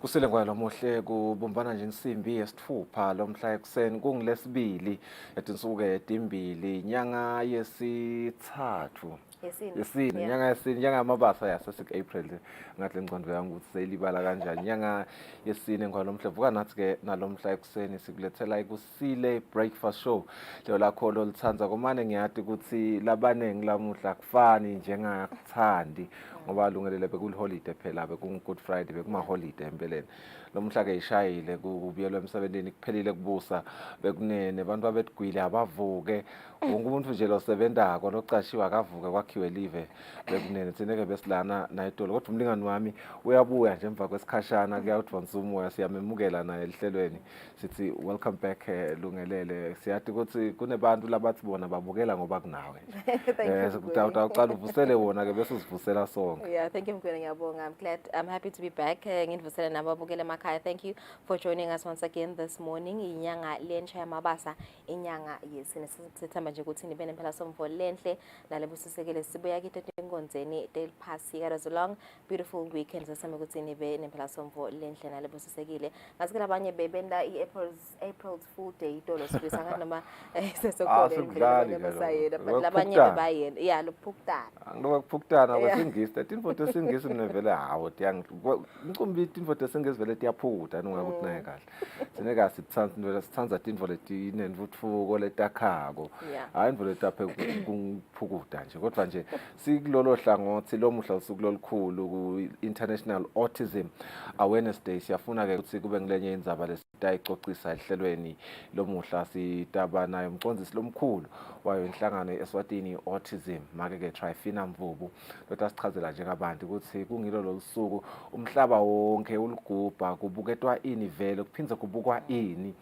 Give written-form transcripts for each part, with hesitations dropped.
Kusile kwalo muhle kubumbana nje insimbi yesithupha lomhla ekuseni kungilesibili etinsuku etimbili inyanga yesithathu yesine Yeah. inyanga yesine inyanga yamabasa yasesik April ngathi lengcondo yami ukuthi seyilibala kanjani inyanga yesine kwalomhla vuka nathi ke nalomhla ekuseni sikulethela ikusile breakfast show lo lakho lolithanza komane ngiyati ukuthi labanengi lamuhla kufani njengakuthandi ngoba lungelele bekul holiday phela beku Good Friday bekuma holiday empeleni lomhla ke ishayile kubuyelwa emsebenzini kuphelile kubusa bekunene abantu abetigwile abavuke wonke umuntu nje lo sebenzako locashiwa akavuke kwakhiwe live bekunene thineke besilana nayitolo kodwa umlingani wami uyabuya nje emva kwesikhashana kuyawudvonsa umoya siyamemukela naye ehlelweni sithi welcome back lungelele siyathi ukuthi kunebantu labathi bona babukela ngoba kunawe utawuqala uvusele wona ke bese usivusela sonke. Yeah, thank you Mkwena ngiyabonga. I'm happy to be back. Ngivusela nababukela emakhaya. Thank you for joining us once again this morning. Inyanga lentsha yamabasa inyanga yesine sithamba nje ukuthi nibe nempela somvo lenhle nalebusisekele sibuya kithi enkonzeni del phasika as long beautiful weekend sasema ukuthi nibe nempela somvo lenhle nalebusisekele. Ngasikho labanye bebenda April's Fool Day itolo sibisa nganoma sesokole Asudlali emasayena but labanye bebayena yeah lokuphukutana. Ngokuphukutana kwesingisi tinfo tesingisi nevele hawo ngicumbi tinfo tesingisi vele tiyaphutha ningakuthi naye kahle sineka sithanza tinfo letinenvutfuko letakhako hayi indvo letaphe kuphukuta nje kodwa nje sikulolo hlangothi lomuhla usuku lolukhulu ku International Autism Awareness Day siyafuna ke ukuthi kube ngilenye indzaba lesitayicocisa ehlelweni lomuhla sitaba nayo umcondzisi lomkhulu wayo inhlangano Eswatini Autism make ke Trifina Mvubu lota sichazela njengabantu ukuthi kungilo losuku umhlaba wonke uligubha kubuketwa ini vele kuphindze kubukwa ini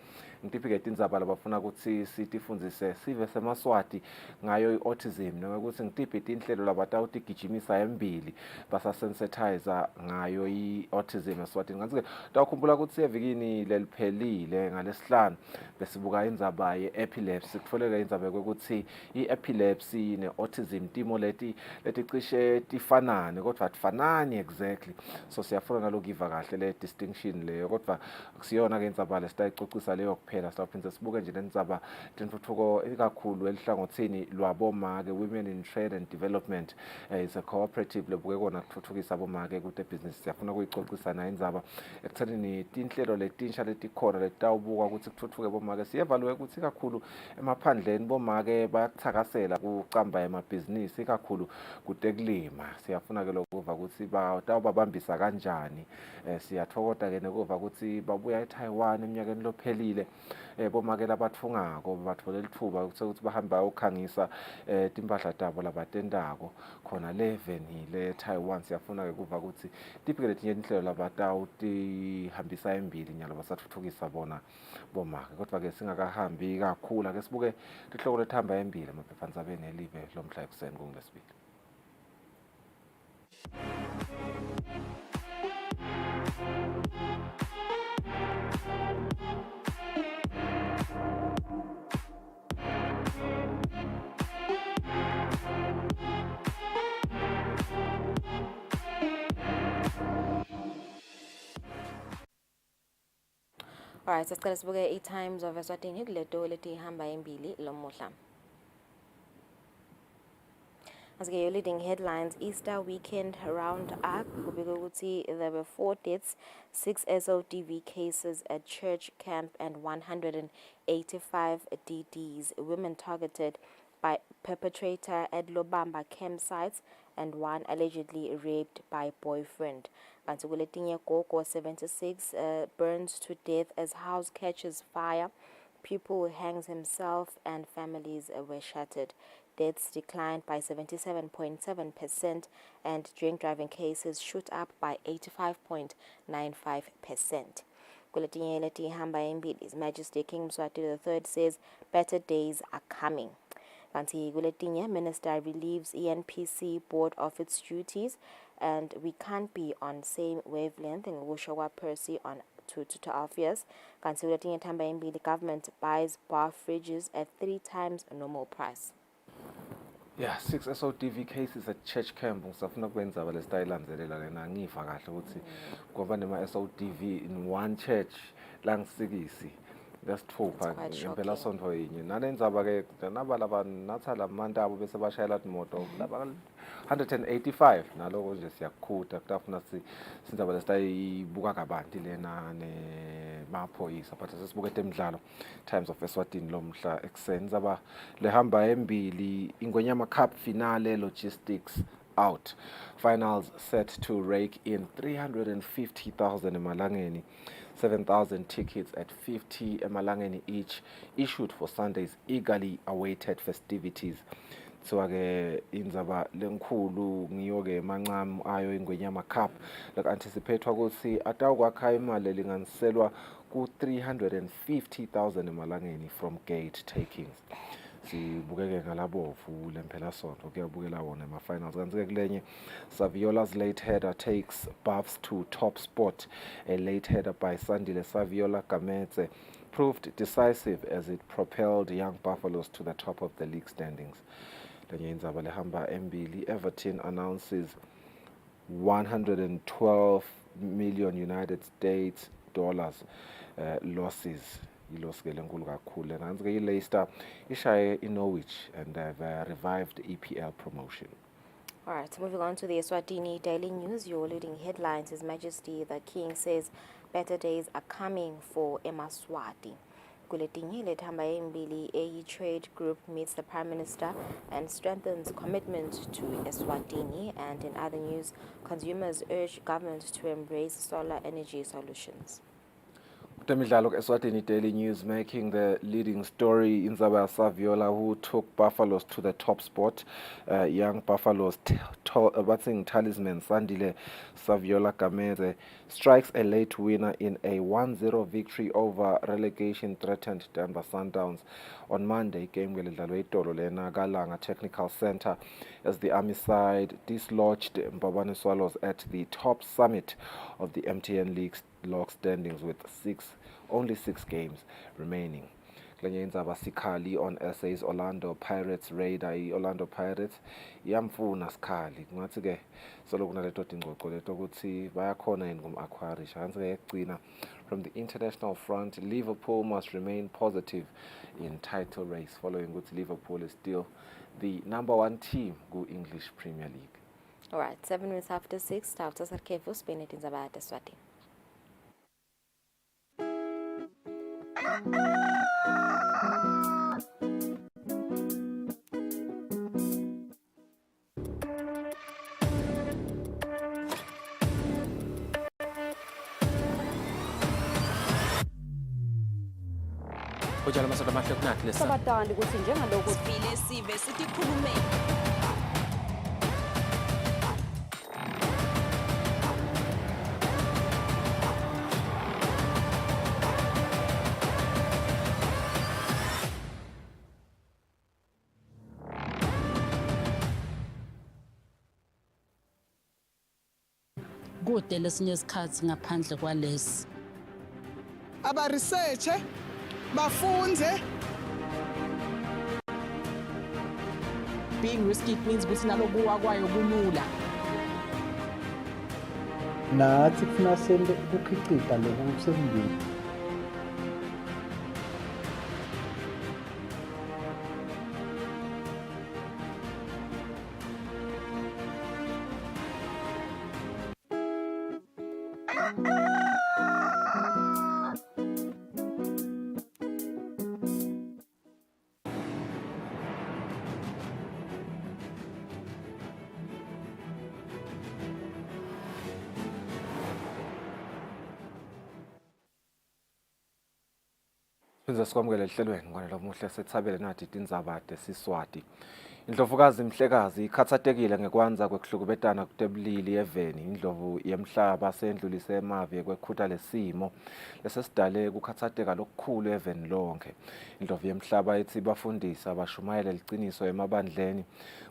ngitiphi tindzaba labafuna ukuthi sitifundise sive semaswati ngayo iautism nokuthi ngitiphi tinhlelo labatawutigijimisa embili basa sensitizer ngayo iautism eSwatini ngazike tawukhumbula ukuthi evikini leliphelile ngalesihlanu besibuka indzaba yeepilepsy kufoleke indzaba ukuthi iepilepsy neautism timo leticishe tifanane kodwa tifanani exactly so siyafuna ngalokuiva kahle le distinction leyo kodwa kusiyona ke indzaba lesitayicocisa leyo phela sitawuphindze sibuke nje nendzaba tentuthuko ikakhulu elihlangothini lwabomake Women in Trade and Development is a cooperative lebuke kona kuthuthukisa abomake kute business siyafuna kuyicocisa na indzaba ekuthenini tinhlelo letinsha letikhona letawubuka ukuthi kuthuthuke bomake siyevaluke ukuthi kakhulu emaphandleni bomake bayakuthakasela kucamba emabhizinisi kakhulu kutekulima siyafuna ke lokuva ukuthi batawubabambisa kanjani siyathokoza ke nekuva ukuthi babuya eTaiwan eminyakeni lophelile bomake labathungako bathola lithuba ukuthi bahamba ukukhangisa timpahla tabo labatendako khona leveni le Taiwan siyafuna ke kuva ukuthi tiphi letinye inhlelo labatawutihambisa embili nyalo basathuthukisa bona bomake kodwa ke singakahambi kakhulu ake sibuke tihloko lethamba embili emaphephandzabeni elive lomhla ekuseni kungilesibili. Alright, so sicela sibuke i-Times of Eswatini kuleto letihamba embili lomuhla. As your leading headlines, Easter weekend roundup. There were 4 deaths, 6 SODV cases at church camp, and 185 DDs. Women targeted by perpetrator at Lobamba campsites, and 1 allegedly raped by boyfriend. Kansukuletinye Gogo 76 burns to death as house catches fire. Pupil hangs himself and families were shattered. Deaths declined by 77.7% and drink driving cases shoot up by 85.95%. Kuletinye letihamba embili, His Majesty King Mswati III says better days are coming. Kanti kuletinye, Minister relieves ENPC board of its duties, and we can't be on same wavelength. Ngushowa Percy on 2 to 12 years. Kanti kuletinye thamba embili, government buys bar fridges at 3 times normal price. Yeah, 6 SODV cases at church camp. Ngisafuna kwenza balesitayilandzelela lena ngiva kahle ukuthi ngoba nema SODV in one church la ngisikisi. Lesithupha ngempela sonto yinye. Nanendzaba ke naba laba natha lamanta abo bese bashayela imoto laba 185 naloko nje siyakukhuda kutafuna sindzaba lesitayibuka kabanti lena nemaphoyisa but sesibukete emidlalo Times of Eswatini lomhla ekseni zaba lehamba embili Ingwenyama Cup finale logistics out. Finals set to rake in 350,000 emalangeni. 7,000 tickets at 50 emalangeni each issued for Sunday's eagerly awaited festivities. So ke indzaba lenkhulu ngiyoke mancam ayo Ingwenyama Cup anticipatwa ukuthi atawukwakha imali elinganiselwa ku 350,000 emalangeni from gate takings. Sibukeke ngalabovu lempela sonto kuyabukela wona ema-finals kanti-ke kulenye Saviola's late header takes Buffs to top spot. A late header by Sandile Saviola Gametse proved decisive as it propelled Young Buffaloes to the top of the league standings. Lenye indzaba lehamba embili Everton announces 112 million United States dollars losses. Iloske lenkulu kakhulu nansi ke iLeicester ishaye iNorwich and have revived EPL promotion. All right, moving on to the Eswatini Daily News. Your leading headlines: His Majesty the King says better days are coming for Emaswati. Kuletinye lethamba embili AE Trade Group meets the Prime Minister and strengthens commitment to Eswatini. And in other news, consumers urge government to embrace solar energy solutions. Temidlalo Eswatini Daily News making the leading story Indzaba Saviola, who took Buffaloes to the top spot. Young Buffaloes batting talisman Sandile Saviola Gameze strikes a late winner in a 1-0 victory over relegation threatened Denver Sundowns on Monday. Game welidlalwe itolo lena Galanga Technical Center as the Army side dislodged Mbabane Swallows at the top summit of the MTN League log standings with only six games remaining. Klenye indzaba Sikhali on SA's Orlando Pirates radar. Orlando Pirates iyamfuna Sikhali ngathi ke solo kunaleto tingcoco leto ukuthi bayakhona yini kum-acquirisha kanti ke ekugcina from the international front Liverpool must remain positive in title race following ukuthi Liverpool is still the number one team ku-English Premier League. All right, 7 minutes after 6 starts as Arkefu Spain it in Zabata Swati. Ujala masoda mahle kunathi lesa. Sabatandi ukuthi njengalokho sivile sive sikhulume. Kude lesinye isikhathi ngaphandle kwalesi. Aba research bafunze. Being risky means ukuthi nalokuwa kwayo kulula. Nathi kufuna sente ukukhicita lokhu kusembili. Siza sikwamukele ehlelweni ngalo muhle sethabele nathi tindzaba tesiswati. Indlovukazi Mhlekazi ikhathatekile ngekwanza kwekuhlukubetana kutebulili eveni. Indlovu yemhlaba sendlulise emavi kwekhuta lesimo lesesidale kukhathateka lokukhulu eveni lonke. Indlovu yemhlaba ithi bafundisa abashumayele liciniso emabandleni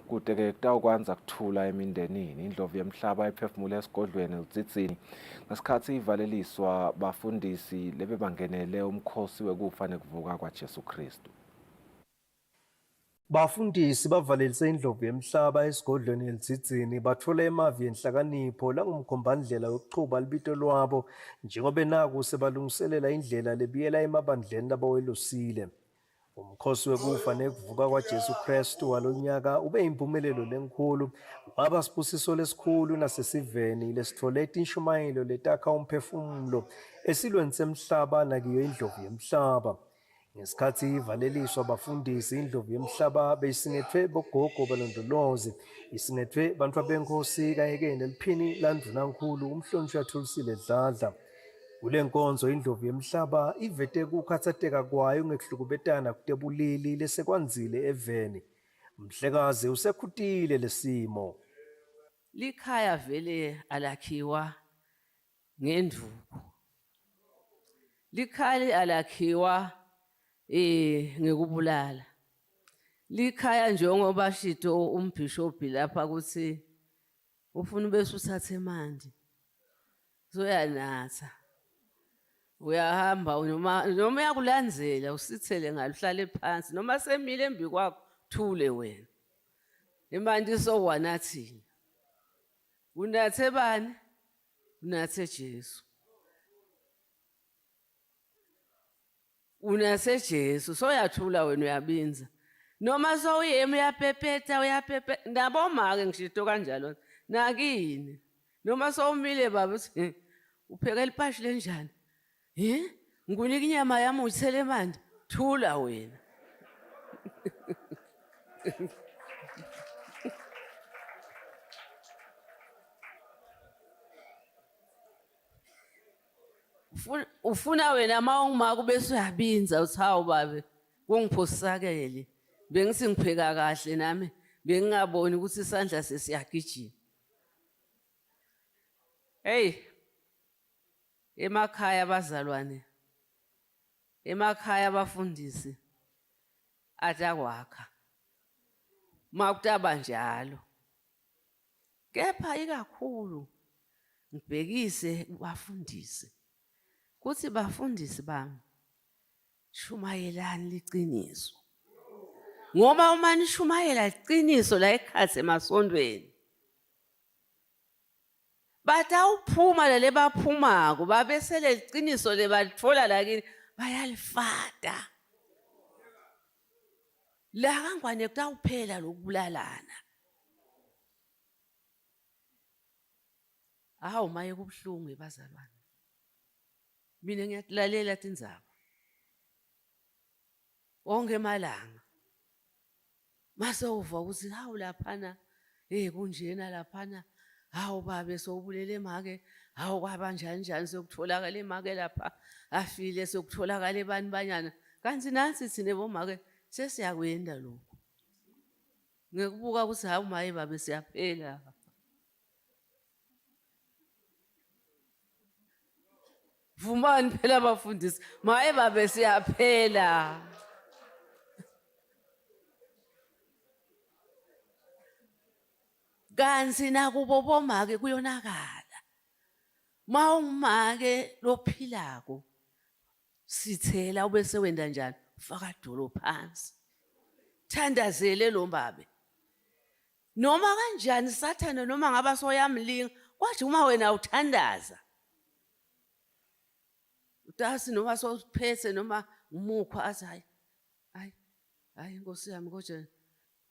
kute-ke kutawukwanza kuthula emindenini. Indlovu yemhlaba iphefumule esigodlweni eludzitsini ngesikhathi ivaleliswa bafundisi lebebangenele umkhosi wekufa nekuvuka kwaJesu Kristu. Bafundisi bavalelise indlovu yemhlaba esigodlweni elidzini bathola emavi enhlakanipho langumkhombandlela yokuchuba libito lwabo njengoba naku sebalungiselela indlela lebiyela emabandleni labawelosile. Umkhosi wekufa nekuvuka kwaJesu Kristu walonyaka ube impumelelo lenkulu waba sibusiso lesikhulu nasesiveni lesithole inshumayelo letakha umphefumulo esilweni semhlaba nakiyo indlovu yemhlaba. Ngesikhathi ivaleliswa abafundisi indlovu yemhlaba beyisingethwe bogogo balondolozi isingethwe bantu abenkosi kanye neliphini landvunankulu umhlonishwa Kusile Dladla. Kule nkonzo indlovu yemhlaba ivete kukhathateka kwayo ngekuhlukubetana kutebulili lesekwanzile eveni. Mhlekazi usekhutile lesimo. Likhaya vele alakhiwa ngenduku. Likhaya alakhiwa ngekubulala. Likhaya njengoba shito umbhishobhi lapha kuthi ufuna bese uthathe manje. Soyanatha. Uyahamba noma uyakulandzela usithele ngalo uhlale phansi noma semile embi kwakho thule wena. Imanje sowanathini. Unathe bani? Unathe Jesu. Unathe Jesu soyathula wena uyabinza. Noma sowuyema uyapepeta naboma ke ngishito kanjalo nakini. Noma sowumile baba uthi upheka lipashi lenjani? Ngikunika inyama yami uyithele manje thula wena. Ufuna wena uma kubese uyabinza uthi hawu babe kungiphosakele bengisi ngipheka kahle nami bengingaboni ukuthi isandla sesiyagijima. Hey emakhaya abazalwane emakhaya abafundisi atakwakha makutaba njalo kepha ikakhulu ngibhekise kubafundisi kuthi bafundisi bami shumayelani liqiniso ngoba uma nishumayela iqiniso la ekhathe emasondweni batawuphuma lele baphumako babesele iqiniso lebalitfola lakini bayalifata la kangwane kutawuphela lokubulalana. Awu maye kubuhlungu bazalwane. Mina ngiyalalela tindzaba onke emalanga mase uva ukuthi hawu laphana kunjena laphana hawu babe sobulele make hawu kwabanjani njani sokutholakala emake lapha afile sokutholakala ebani banyana kanti nansi sine bomake sesiyakwenda lokho ngekubuka ukuthi hawu maye babe siyaphela. Vumani phela abafundisi maye babe siyaphela. Kanti nakubo bomake kuyonakala. Mawumake lophilako sithela ubese wenda njani ufaka idolo phansi. Thandazele lo mbabe. Noma kanjani sathana noma ngaba soyamlinga kwathi uma wena uthandaza utasi noma sophethe noma umukhwa athi hayi Nkosi yami kodwa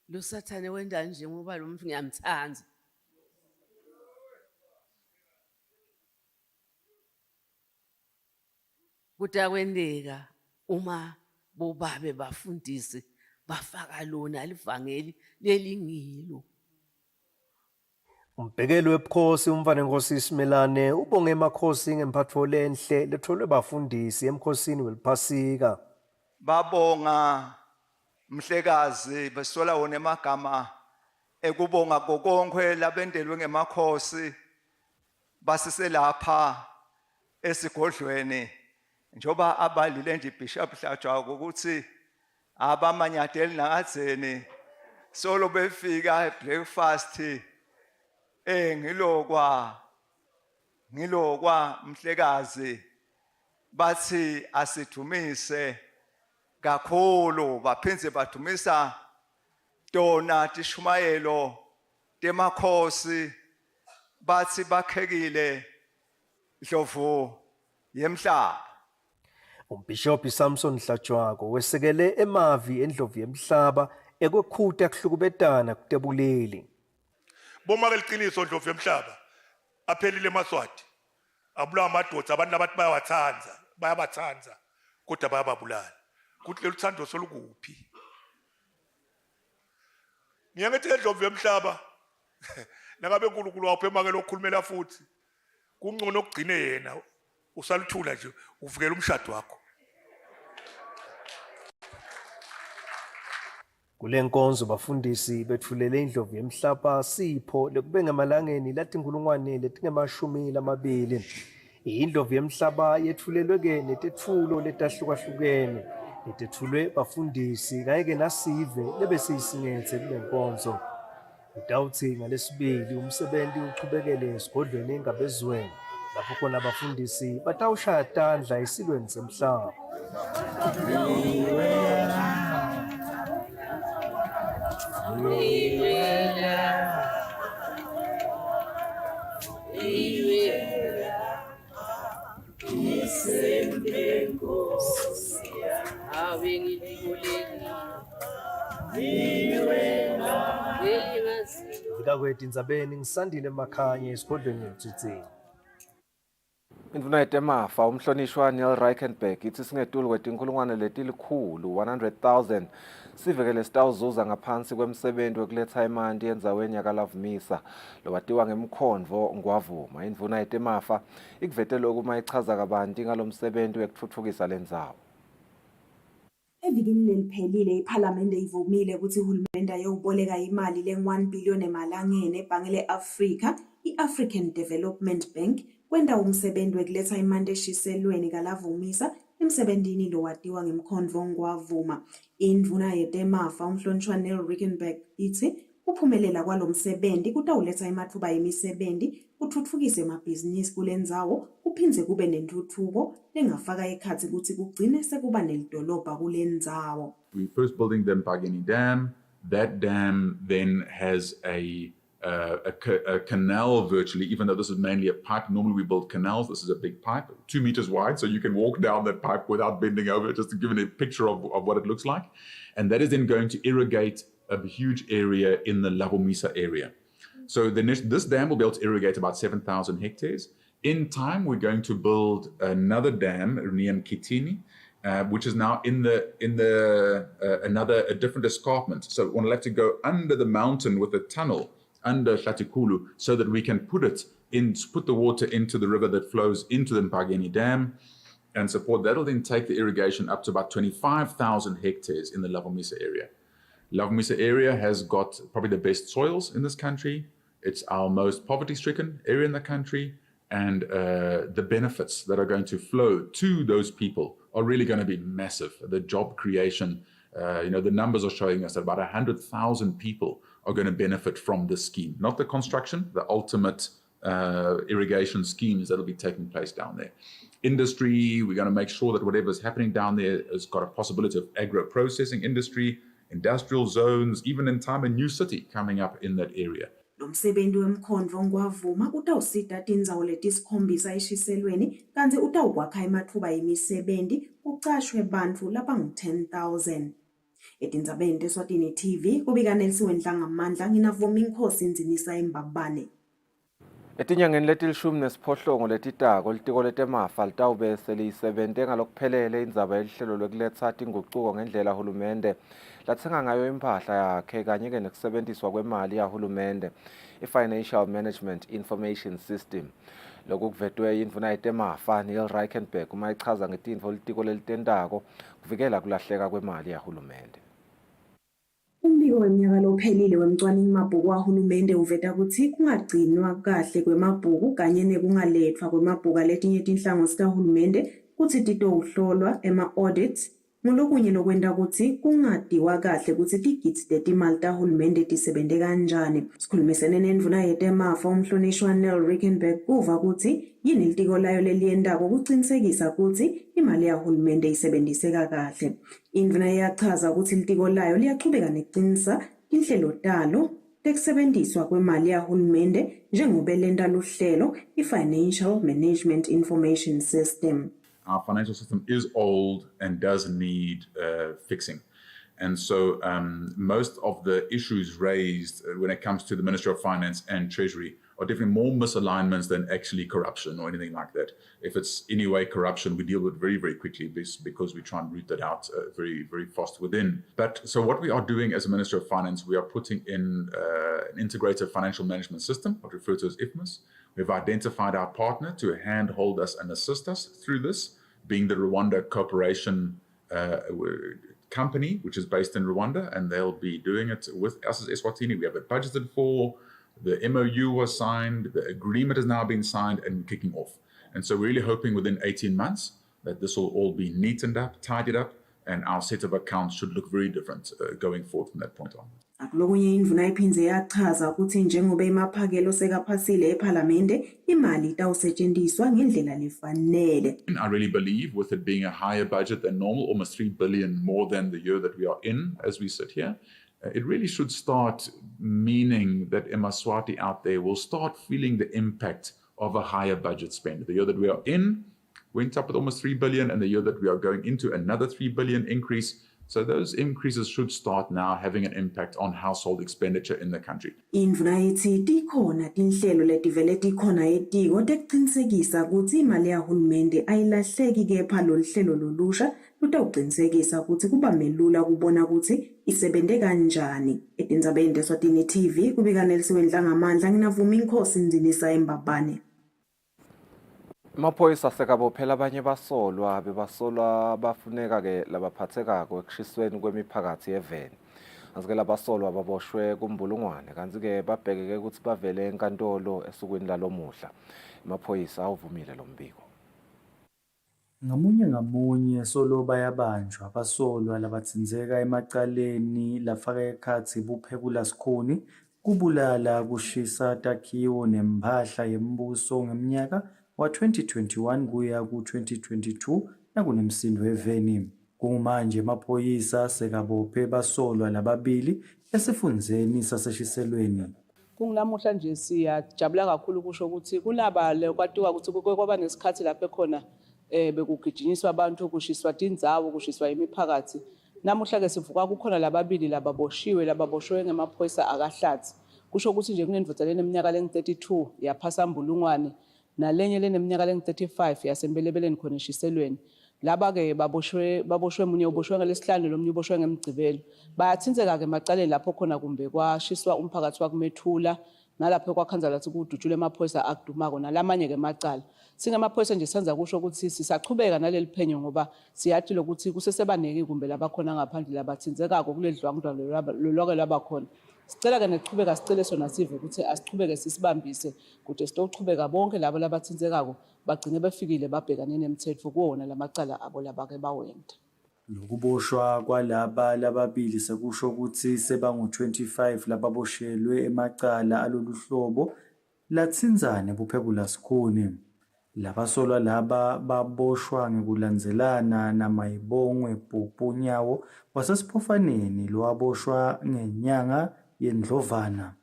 lo sathane wenda nje ngoba lo muntu ngiyamthanda. Kutakwendeka uma bobabe bafundisi bafaka lona livangeli lelingilo. Umbhekelo webukhosi umfana Nkosi Isimelane ubonge emakhosi ngemphatho lenhle letholwe bafundisi emkhosini weliphasika. Babonga Mhlekazi besola wona emagama ekubonga kokonke labendelwe ngemakhosi basise lapha esigodlweni njoba abalile nje Bishop Hlatshwa ukuthi abamanyadeli nakadzeni solo befika breakfast ngilokwa Mhlekazi bathi asidumise kakhulu baphindze badumisa tona tishumayelo temakhosi bathi bakhekile Ndlovu yemhlaba. Umbhishobhi Samson Hlatshwako wesekele emavi endlovu yemhlaba ekwekhutha kuhlukubetana kutebuleli. Boma liqiniso Ndlovu yemhlaba aphelile emaswati abulawa amadoda abantu abathi bayabathanza kodwa bayababulala kuthi leluthando solukuphi. Ngiyangethi Ndlovu yemhlaba nangabe uNkulunkulu waphe emake lokukhulumela futhi kungcono ukugcine yena usaluthula nje uvikela umshado wakho. Kule nkonzo bafundisi bethulele indlovu yemhlaba sipho lekube ngamalangeni lathi inkulungwane letingemashumi lamabili. Indlovu yemhlaba yethulelwe ke netethulo letahlukahlukene letethulwe bafundisi kanye nasive lebesiyisingetse kule nkonzo. Utawuthi ngalesibili umsebenzi uchubekele esigodlweni engabezweni lapho khona abafundisi batawushaya tandla esilweni semhlaba. Kwethu indzabeni ngisandile makhanye esigodlweni eMthutsini. Indvuna yetemafa umhlonishwa Neil Reichenberg ithi singetulu kwetinkulungwane letilikhulu 100,000 sivekele sitawuzuza ngaphansi kwemsebenzi wekuletha imanti endzaweni yakalavumisa lowatiwa ngemkhondvo ngwavuma. Indvuna yetemafa ikuvete loku mayichaza kabanti ngalomsebenzi wekutfutfukisa lendzawo. Evikini leliphelile iPhalamende ivumile ukuthi uhulumende ayoboleka imali le-1 billion emalangeni ebhange le-Afrika, i-African Development Bank, kwenda umsebenzi wekuletha imanti eshiselweni kalavumisa emsebenzini lo watiwa ngemkhondvo ngwavuma. Indvuna yetemafa umhlonishwa Neil Reichenberg ithi uphumelela kwalomsebenzi kutawuletha imathuba yemisebenzi, kutfutfukise emabhizinisi kule ndzawo, kuphindze kube nentuthuko lengafaka ekhatsi ukuthi kugcine sekuba nelidolobha kule ndzawo. We first building the Mpangeni Dam. That dam then has a canal virtually, even though this is mainly a pipe. Normally we build canals. This is a big pipe, 2 meters wide, so you can walk down that pipe without bending over, just to give you a picture of what it looks like. And that is then going to irrigate a huge area in the Lavomisa area. So this dam will be able to irrigate about 7,000 hectares. In time, we're going to build another dam, Humanitarian, which is now in a different escarpment. So we'll have to go under the mountain with a tunnel under Hlatikulu so that we can put the water into the river that flows into the Mpangeni Dam and support. That'll then take the irrigation up to about 25,000 hectares in the Lavomisa area. Lavomisa area has got probably the best soils in this country. It's our most poverty-stricken area in the country, and the benefits that are going to flow to those people are really going to be massive. The job creation, the numbers are showing us that about 100,000 people are going to benefit from this scheme. Not the construction, the ultimate irrigation schemes that will be taking place down there. Industry, we're going to make sure that whatever's happening down there has got a possibility of agro-processing industry, industrial zones, even in time a new city coming up in that area. Lomsebenzi wemkhondvo ngwavuma utawusita tindzawo letisikhombisa eshiselweni kanti utawukwakha emathuba yemisebenzi kucashwe bantfu labangu-10,000. Etindzabeni teSwatini TV kubika Nelson Dlangamandla nginavuma inkhosi Nzinisa Embabane. Etinyangeni letilishumi nesiphohlongo letitako litiko letemafa litawube seliyisebente ngalokuphelele indzaba yelihlelo lwekuletsa tingucuko ngendlela hulumende latsenga ngayo imphahla yakhe kanye-ke nekusebenziswa kwemali yahulumende i-Financial Management Information System. Lokhu kuvetwe yindvuna yetemafa Neil Reichenberg uma ichaza ngetintfo litiko lelitentako kuvikela kulahleka kwemali yahulumende. Umbiko weminyaka lophelile wemcwaningi mabhuku wahulumende uveta ukuthi kungagcinwa kahle kwemabhuku kanye nekungalethwa kwemabhuku letinye tinhlangothi kahulumende kuthi titowuhlolwa ema-audits ngulokunye lokwenta ukuthi kungadiwa kahle ukuthi tigidzi tetimali tahulumende tisebente kanjani. Sikhulumisene nendvuna yetemafa umhlonishwa Neil Reichenberg kuva ukuthi yini litiko layo leliyentako kucinisekisa ukuthi imali yahulumende isebenziseka kahle. Indvuna iyachaza ukuthi litiko layo liyachubeka nekucinisa inhlelotalo tekusebenziswa kwemali yahulumende njengoba lenta luhlelo i-Financial Management Information System. Our financial system is old and does need fixing. And so most of the issues raised when it comes to the Ministry of Finance and Treasury are definitely more misalignments than actually corruption or anything like that. If it's anyway corruption, we deal with it very, very quickly because we try and root that out very, very fast within. But so what we are doing as a Ministry of Finance, we are putting in an integrated financial management system, what we refer to as IFMAS. We've identified our partner to handhold us and assist us through this, being the Rwanda Cooperation company, which is based in Rwanda, and they'll be doing it with us as Eswatini. We have it budgeted for, the MOU was signed, the agreement has now been signed and kicking off. And so we're really hoping within 18 months that this will all be neatened up, tidied up, and our set of accounts should look very different going forward from that point on. Akulokunye indvuna iphindze yachaza ukuthi njengoba emaphakelo sekaphasile ePhalamende imali itawusetshenziswa ngendlela lefanele. I really believe with it being a higher budget than normal, almost 3 billion more than the year that we are in as we sit here, it really should start meaning that Emaswati out there will start feeling the impact of a higher budget spend. The year that we are in went up with almost 3 billion, and the year that we are going into another 3 billion increase. So those increases should start now having an impact on household expenditure in the country. Indvuna ithi tikhona tinhlelo letivele tikhona etiko tekuqinisekisa ukuthi imali yahulumende ayilahleki kepha lolu hlelo lolusha lutawuqinisekisa ukuthi kuba melula kubona ukuthi isebente kanjani. Etindzabeni Eswatini TV kubika Nelisiwe Ngamandla nginavuma inkosi Nzinisa Embabane. Amaphoyisa sekabophela abanye basolwa bebasolwa bafuneka ke labaphathekako ekushisweni kwemiphakathi yeveni. Azike labasolwa ababoshwe kumbulungwane kanti ke babhekeke ukuthi bavele enkantolo esukwini lalomuhla. Amaphoyisa awuvumile lo mbiko. Ngamunye solo bayabanjwa abasolwa labatsinzeka emacaleni lafaka ekhatsi buphekula sikhuni kubulala kushisa takhiwo nempahla yembuso ngeminyaka wa 2021 kuya ku 2022 nakunemsindo eveni. Kumanje amaphoyisa sekabophe basolwa lababili esifundzeni saseshiselweni. Kungilamuhla nje siyajabula kakhulu kusho ukuthi kulaba le kwatiwa ukuthi kwaba nesikhathi lapho khona bekugijinyiswa abantu kushiswa tindzawo kushiswa imiphakathi. Namuhla ke sivuka kukhona lababili lababoshwe ngemaphoyisa akahlathi. Kusho ukuthi nje kunendvodza leneminyaka leng32 yaphasa mbulungwane nalenye leneminyaka leng35 yasembelebeleni khona eshiselweni. Laba ke baboshwe munye uboshwe ngelesihlanu lomunye uboshwe ngemgcibelo. Bayathinzeka ke macaleni lapho khona kumbe kwashiswa umphakathi wakumethula nalapho kwakhanzala ukuthi kudutshule amaphoyisa akudumako nalamanye ke macala. Singamaphoyisa nje senza kusho ukuthi sisachubeka naleli phenyo ngoba siyathi lokuthi kusesebaneki kumbe labakhona ngaphandle labathinzekako kuledlwangudwa lolwake labakhona. Sicela ke nechubeka sicele sona sive ukuthi asichubeke sisibambise ukuthi sitochubeka bonke labo labathinzekako bagcine befikile babhekane nemithetho kuwona lamacala abo labake bawenda. Lokuboshwa kwalaba lababili sekusho ukuthi sebangu 25 lababoshelwe emacala alolu hlobo latsinzane buphekula sikhuni. Labasolwa laba baboshwa ngekulandzelana naMayibongwe Bhupunyawo wasesiphofaneni lowaboshwa ngenyanga yeNdlovana.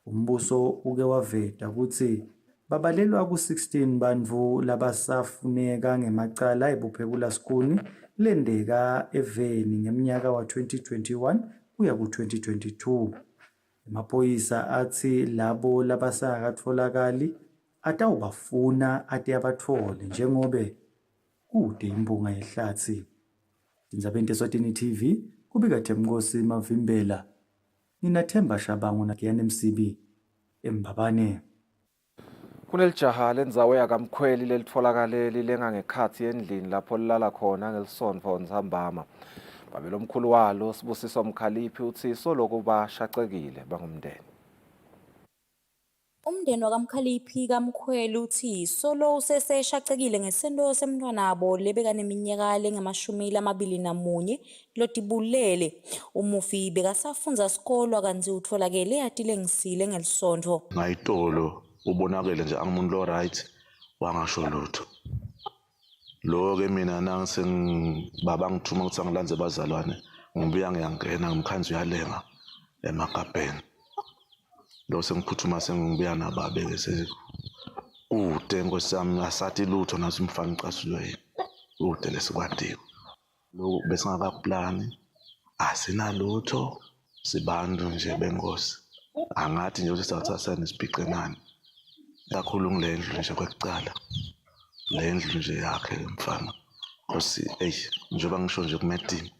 Umbuso uke waveta ukuthi babalelwa ku-16 bantfu labasafuneka ngemacala ebuphekula sikhuni lendeka eveni ngeminyaka wa 2021 kuya ku 2022. Amaphoyisa athi labo labasakatfolakali atawubafuna ati abathole njengobe kude impunga yehlathi. Indzabeni Eswatini TV kubika Themkosi Mavimbela. Ninathemba Shabangu nakuyana MCB Embabane. Kunelijaha lendzawo yakamkhweli lelitfolakale lilengangekhathi endlini lapho lilala khona ngelisonto Nzambama. Babelo mkhulu walo Sibusiso Mkhaliphi uthi soloku bashaqekile bangumndeni. Umndeni wakamkhaliphi kamkhweli uthi solo useseshaqekile ngesendo semntwana abo lebeka neminyaka lengama21 lotibulele. Umufi bekasafunza sikolo kanti utfolakele atile ngisile ngelisonto. Ngayitolo ubonakele nje angumuntu lo right wangasho lutho. Lo ke mina nangise baba ngithuma ukuthi angilandze bazalwane ngibuya ngiyangena ngimkhanzi uyalenga emagabheni. Lo sengiphuthuma sengibuya nababe-ke sekude Nkosi yami, asathi lutho nathi umfana ucasulwe yini. Kude lesikwatiko. Lokhu besingakaplani, asinalutho, sibantu nje benkosi. Angathi nje ukuthi sizawuthatha senesibhiqenani. Kakhulu ngile ndlu nje kwekucala. Le ndlu nje yakhe mfana. Nkosi, njengoba ngisho nje kumedini.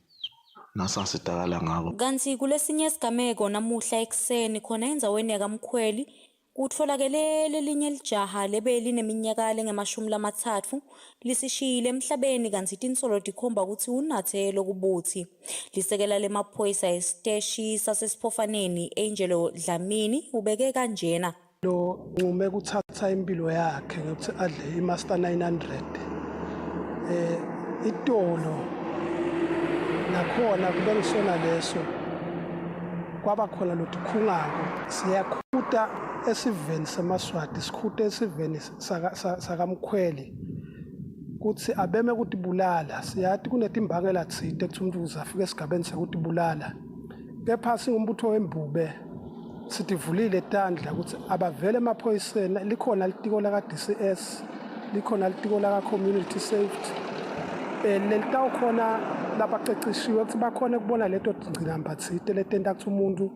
Nasasidakala ngako. Kanti kulesinye isigameko namuhla ekseni khona endzaweni yakamkhweli kutfolakele lelinye lijaha lebe lineminyaka lengama-30 lisishiyile emhlabeni kanti tinsolo tikhomba ukuthi unathe lokubuthi. Lisekela lemaphoyisa esiteshi sasesiphofaneni Angelo Dlamini ubeke kanjena. Lo ngume kuthatha impilo yakhe ngokuthi adle imaster 900. Itolo nakhona kube ngisona leso kwaba khona lotikhungako siyakhuta esiveni semaswati sikhuta esiveni sakamkhweli kuthi abeme kutibulala siyathi kunetimbangela thite kuthi umuntu uzafika esigabeni sekutibulala kepha singumbutho wembube sitivulile tandla ukuthi abavele emaphoyiseni likhona litiko laka DCS likhona litiko laka community safety lelitaw khona labaqeqeshiwe ukuthi bakhona kubona leto ngcinamba thite letenta ukuthi umuntu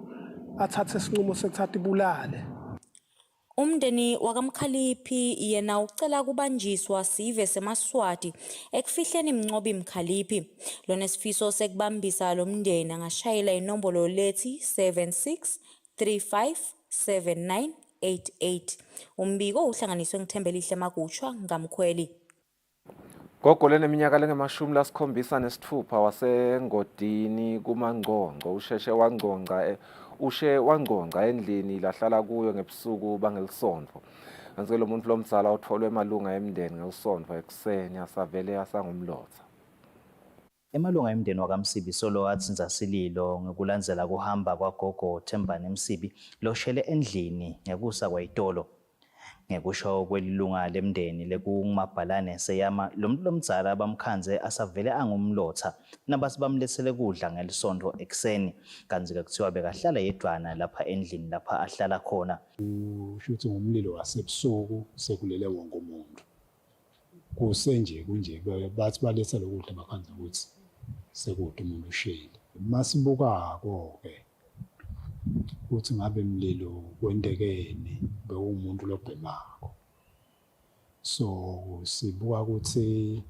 athathe isinqumo sekuthatha ibulale. Umndeni wakamkhaliphi yena ucela kubanjiswa sive semaswati ekufihleni imncobi Mkhaliphi. Lona sifiso sekubambisa lo mndeni angashayela inombolo lethi 76357988. Umbiko uhlanganiswe ngithembelihle Magutshwa ngamkhweli. Gogo leneminyaka lengama-76 wasengodini kuMangcongco ushe wangconga endlini lahlala kuyo ngebusuku bangelisonto. Kanti lo muntu lomzala utfolwe emalunga emndeni ngelisonto ekseni asavele asangumlotha. Emalunga emndeni wakamsibi solo atsinza sililo ngekulandzela kuhamba kwagogo Thembani Msibi loshele endlini ngekusa kwayitolo. Ngekusho kwelilunga lemndeni lekungumabhalane seyama lo muntu lomdzala bamkhanze asavele angumlotha nabasi bamlethele kudla ngelisonto ekseni kanti ke kuthiwa bekahlala yedwana lapha endlini lapha ahlala khona. Ushuthi ngumlilo wasebusuku sekulele wonke umuntu. Kusenje kunje bathi baletha lokudla bakhanze ukuthi sekude umuntu ushile. Masibukako ke ukuthi ngabe mlilo kwendekene bewumuntu lobhemako. So sibuka ukuthi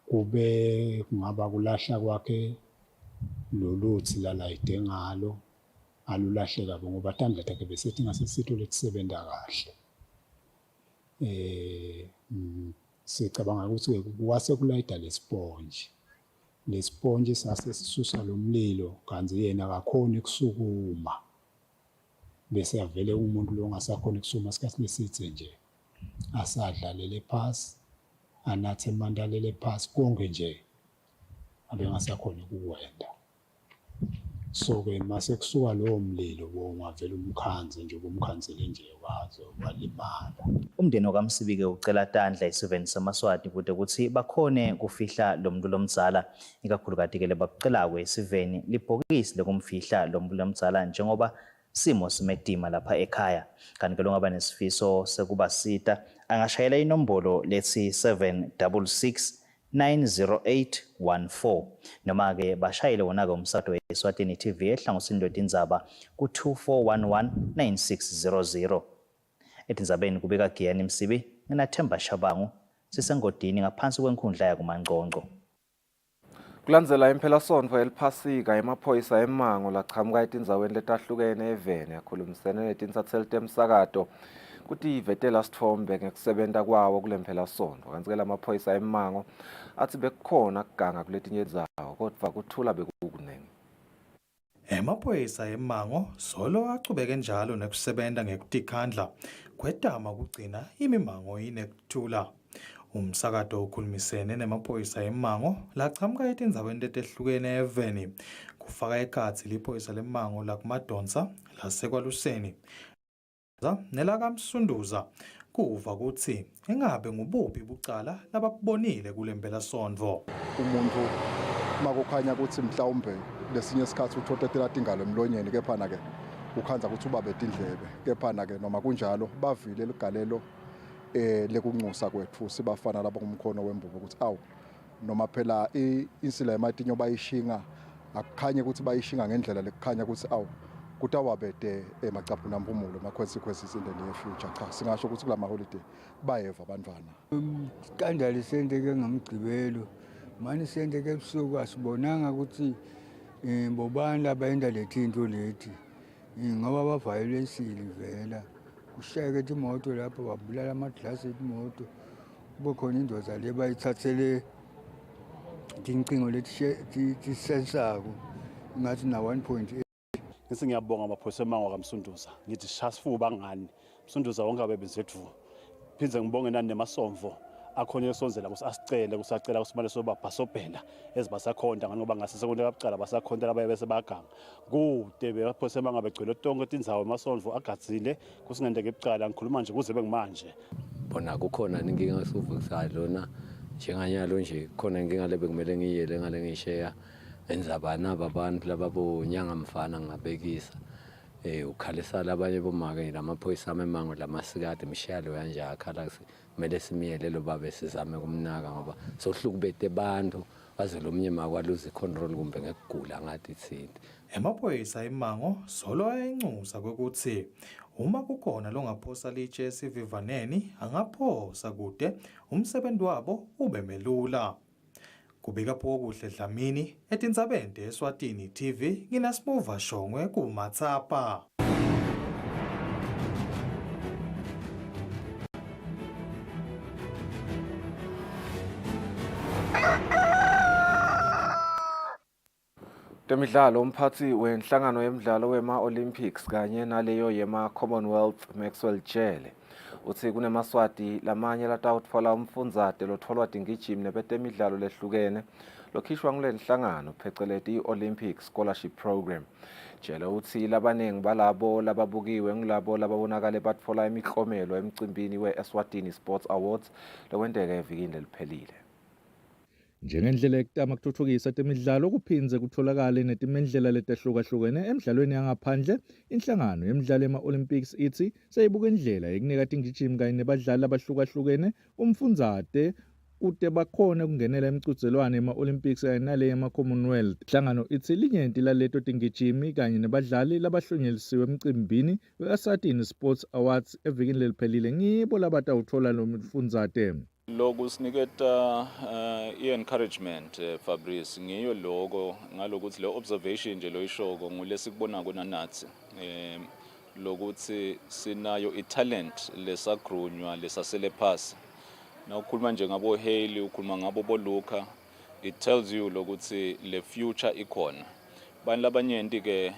kube kungaba kulahla kwakhe loluthi lalayide ngalo alulahle kabi ngoba tandla takhe besethi ngasesitho letisebenta kahle. Sicabanga ukuthi kwase kulayida lesponge. Lesponge sase sisusa lo mlilo kanti yena akakhona ukusukuma. Bese avele umuntu lo ongasakhona ukusukuma isikhathi lesithe nje. Asadlalele phasi, anathe mandalele phasi konke nje. Abengasakhona ukuwenda. So ke mase kusuka lo mlilo wongavela umkhanze nje kumkhanzele nje wazo walimala. Umndeni wakamsibi ke ucela tandla isiveni semaswati kude ukuthi bakhone kufihla lo muntu lomdzala ikakhulukati ke lebakucela kwesiveni libhokisi lokumfihla lo muntu lomdzala njengoba simo simedima lapha ekhaya. Kanti ke longaba nesifiso sekuba sita angashayela inombolo lethi 7669014 noma ke bashayele wona ke umsado weSwatini TV ehlangothini lwetindzaba ku24119600. Etindzabeni kubika Giyani Msibi nginaThemba Shabangu sisengodini ngaphansi kwenkhundla yakuMangcongco. Kulandzela impelasonto eliphasika emaphoyisa eMango lachamuka etindzaweni letahlukene eveni yakhulumisene netinsatheli temsakato kuti ivetela sithombe ngekusebenta kwawo kulempelasonto. Kanti ke lamaphoyisa eMango athi bekukhona kuganga kuletinye indzawo kodwa kuthula bekukunengi. Emaphoyisa eMango solo achubeke njalo nekusebenta ngekutikhandla kwetama kugcina imimango inekuthula. Umsakato ukhulumisene nemaphoyisa eMango lachamuka etindzaweni letehlukene eveni kufaka ekhatsi liphoyisa leMango lakumadonsa lasekwaluseni nelakamsunduza kuva kutsi engabe ngubuphi bucala lababonile kulempelasonto. Umuntu makukhanya ukuthi mhlawumbe lesinye isikhathi uthothetela tingalo emlonyeni kepha ke ukhanza ukuthi ubabe tindlebe kepha ke noma kunjalo bavile ligalelo lekunxusa kwethu sibafana laba kumkhono wembubo ukuthi awu noma phela insila yematinyo bayishinga akukhanye ukuthi bayishinga ngendlela lekukhanya ukuthi awu kutawabede emacaphu nampumulo ma consequences in the near future cha singasho ukuthi kula holiday bayeva abantwana skandali senteke ngamgcibelo manje senteke ebusuku asibonanga ukuthi bobani labayenda lethinto leti ngoba bavayolensile vela kushayeke imoto lapho babulala amaglasi emoto kube khona indoda le bayithathele tincingo letisensako ngathi na 1.8 Ngisi ngiyabonga amaphoyisa emango kaMsunduza ngithi shasifuba ngani Msunduza wonke abebezethu phindze ngibonge nani nemasomvo akhona esonzela ukuthi asicele kusacela kusimale sobabhasobhela ezibasakhonda ngoba ngasesekonke kabucala basakhonda labaye bese baganga kude bephoyisa emango begcwele tonke tindzawo emasomvo agadzile kusingende kebucala ngikhuluma nje kuze bengimanje bona kukhona inkinga esivukisayo lona njenganyalo nje khona inkinga lebekumele ngiyele ngale ngisheya enzabana abantu lababonyanga mfana ngabekisa ukhalisa labanye bomake lamaphoyisa amemango lamasikade mishalo kanje akhala kumele simiyele lo babe sizame kumnaka ngoba sohlukubete abantu baze lomnye makwaluze control kumbe ngekugula ngathi thina Emaphoyisa emango solo ayinxusa ukuthi uma kukhona longaphosa litshe esivivaneni angaphosa kude umsebenzi wabo ube melula kubika Phokuhle Dlamini etindzabeni Eswatini TV nginasibuva Shongwe kuMatsapa Temidlalo umphathi wenhlangano yemidlalo wema-Olympics kanye naleyo yema-Commonwealth Maxwell Jele uthi kunemaswati lamanye latawutfola umfundzate lotfolwa tingijimi nebetemidlalo lehlukene lokhishwa ngule nhlangano pheceleti i-Olympic Scholarship Program. Jele uthi labaningi balabo lababukiwe ngilabo lababonakale batfola imiklomelo emcimbini we-Eswatini Sports Awards lokwenteka evikini leliphelile. Njengendlela ekutama kuthuthukisa temidlalo kuphinze kutholakale netimendlela letahlukahlukene emidlalweni yangaphandle inhlangano yemidlalo ema-Olympics ithi seyibuka indlela ekunika tingijimi kanye nebadlali abahlukahlukene umfundzate kute bakhone kungenela imicudzelwane ema-Olympics kanye nale yema-Commonwealth. Inhlangano ithi linyenti laleto tingijimi kanye nebadlali labahlonyelisiwe emcimbini we-Eswatini Sports Awards evikini leliphelile ngibo labatawuthola lo mfundzate. Loku siniketa i-encouragement Fabrice ngiyo lokho ngalokuthi le observation nje loyishoko ngulesikubona kona nathi lokuthi sinayo italent lesagrunywa lesasele phasi nawukhuluma nje ngabo Haley ukhuluma ngabo boLuka it tells you lokuthi le future ikhona bani labanyenti ke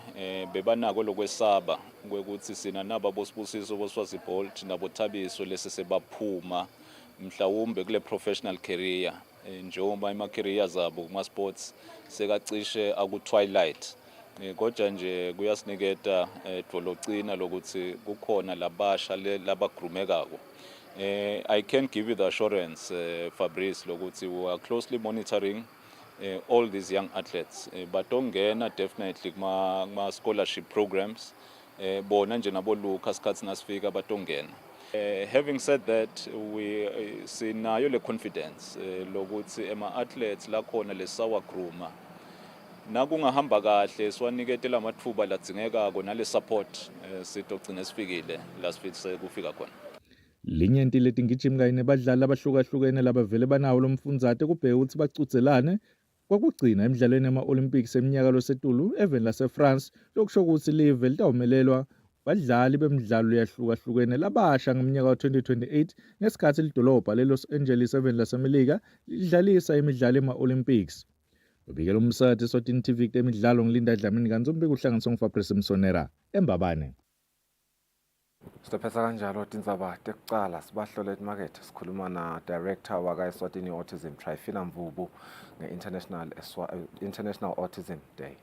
bebanako lokwesaba ukuthi sina naba bosibusiso boswazi Bolt nabo Thabiso lesesebaphuma mhlawumbe kule professional career njengoba ama-career zabo kuma-sports sekacishe aku-twilight kodwa nje kuyasiniketa dvolocina lokuthi kukhona labasha labagrumekako. I can give you the assurance Fabrice lokuthi we are closely monitoring all these young athletes batongena definitely kuma-scholarship programs bona nje nabo Luka sikhathi nasifika batongena. Having said that, we sinayo le confidence lokuthi ema-athletes lakhona lesawagruma nakungahamba kahle siwaniketela amathuba ladzingekako nale support sitogcina sifikile la sifise kufika khona. Linyenti letingijimi kanye nebadlali abahlukahlukene labavele banawo lo mfundzate kubheka ukuthi bacudzelane kwakugcina emidlalweni yama-Olympics eminyaka losetulu eveni lase-France lokusho ukuthi live litawumelelwa badlali bemidlalo yahlukahlukene labasha ngeminyaka ka-2028 ngesikhathi lidolobha le-Los Angeles eveni lasemelika lidlalisa imidlalo ema-Olympics. Ubikela umsakazi Eswatini TV temidlalo ngilinda Dlamini kanti umbiko uhlanganiswa nguFabrice Msonera eMbabane. Sitephetsa kanjalo tindzaba tekucala sibahlole emakethe sikhuluma na director waka Eswatini Autism Trifina Mvubu nge-International Autism Day.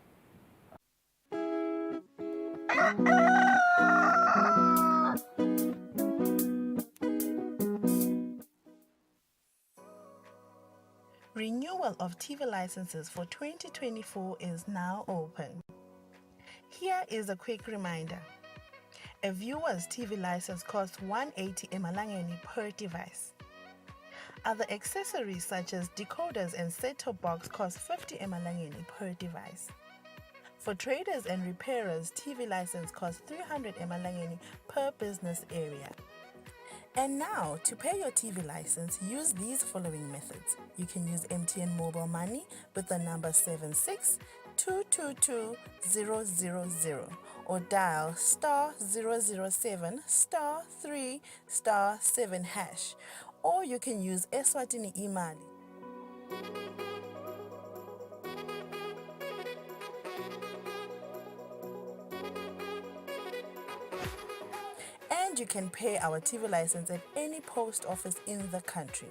Renewal of TV licenses for 2024 is now open. Here is a quick reminder. A viewer's TV license costs 180 emalangeni per device. Other accessories such as decoders and set-top box cost 50 emalangeni per device. For traders and repairers, TV license costs 300 emalangeni per business area. And now, to pay your TV license, use these following methods. You can use MTN Mobile Money with the number 76222000 or dial *007 *3 *7 hash. Or you can use Eswatini Imali. And you can pay our TV license at any post office in the country.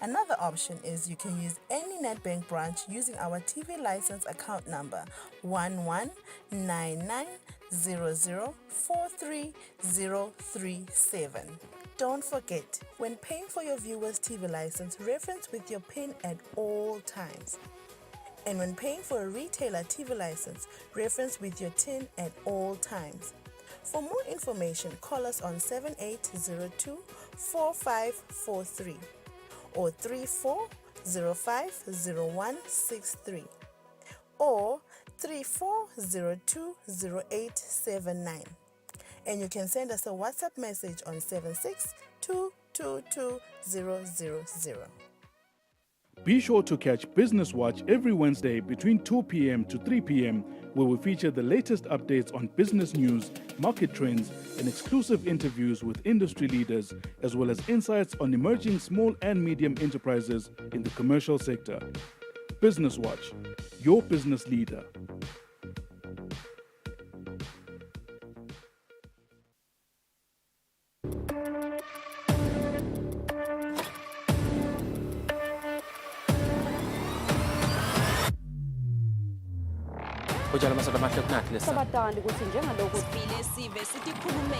Another option is you can use any NetBank branch using our TV license account number 119900430037. Don't forget, when paying for your viewer's TV license, reference with your PIN at all times. And when paying for a retailer TV license, reference with your TIN at all times. For more information, call us on 7802-4543 or 34050163 or 34020879. And you can send us a WhatsApp message on 762222000. Be sure to catch Business Watch every Wednesday between 2 p.m. to 3 p.m., where we feature the latest updates on business news, market trends, and exclusive interviews with industry leaders, as well as insights on emerging small and medium enterprises in the commercial sector. Business Watch, your business leader. Ujala masoda mahle kunathi lesa. Sabadali ukuthi njengalokhu sivile sive sikhulume.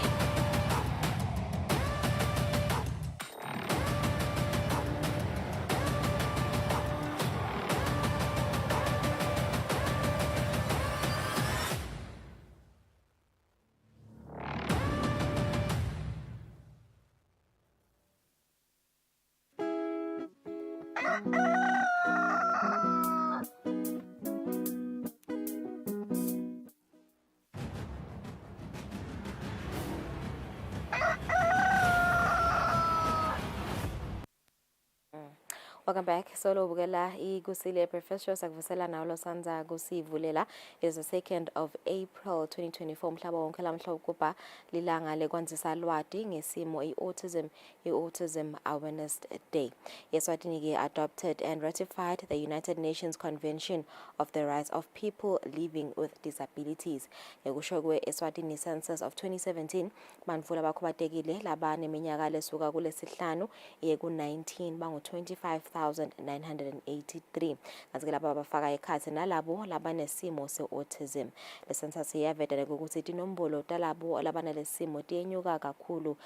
Welcome back. Solo bukela Kusile Professor sakuvusela nawo losanza kusivulela is the 2nd of April 2024 mhlaba wonke lamhla ukuba lilanga lekwanzisa lwati ngesimo i-Autism Awareness Day. Eswatini ke adopted and ratified the United Nations Convention of the Rights of People Living with Disabilities. Ngekusho kwe Eswatini census of 2017 manvula bakhubatekile labaneminyaka lesuka kulesihlanu iye ku-19 bangu 25,983. Kanti laba bafaka ekhathi nalabo labanesimo se-autism. Le census iyaveda ukuthi inombolo talabo labanalesimo tiyenyuka kakhulu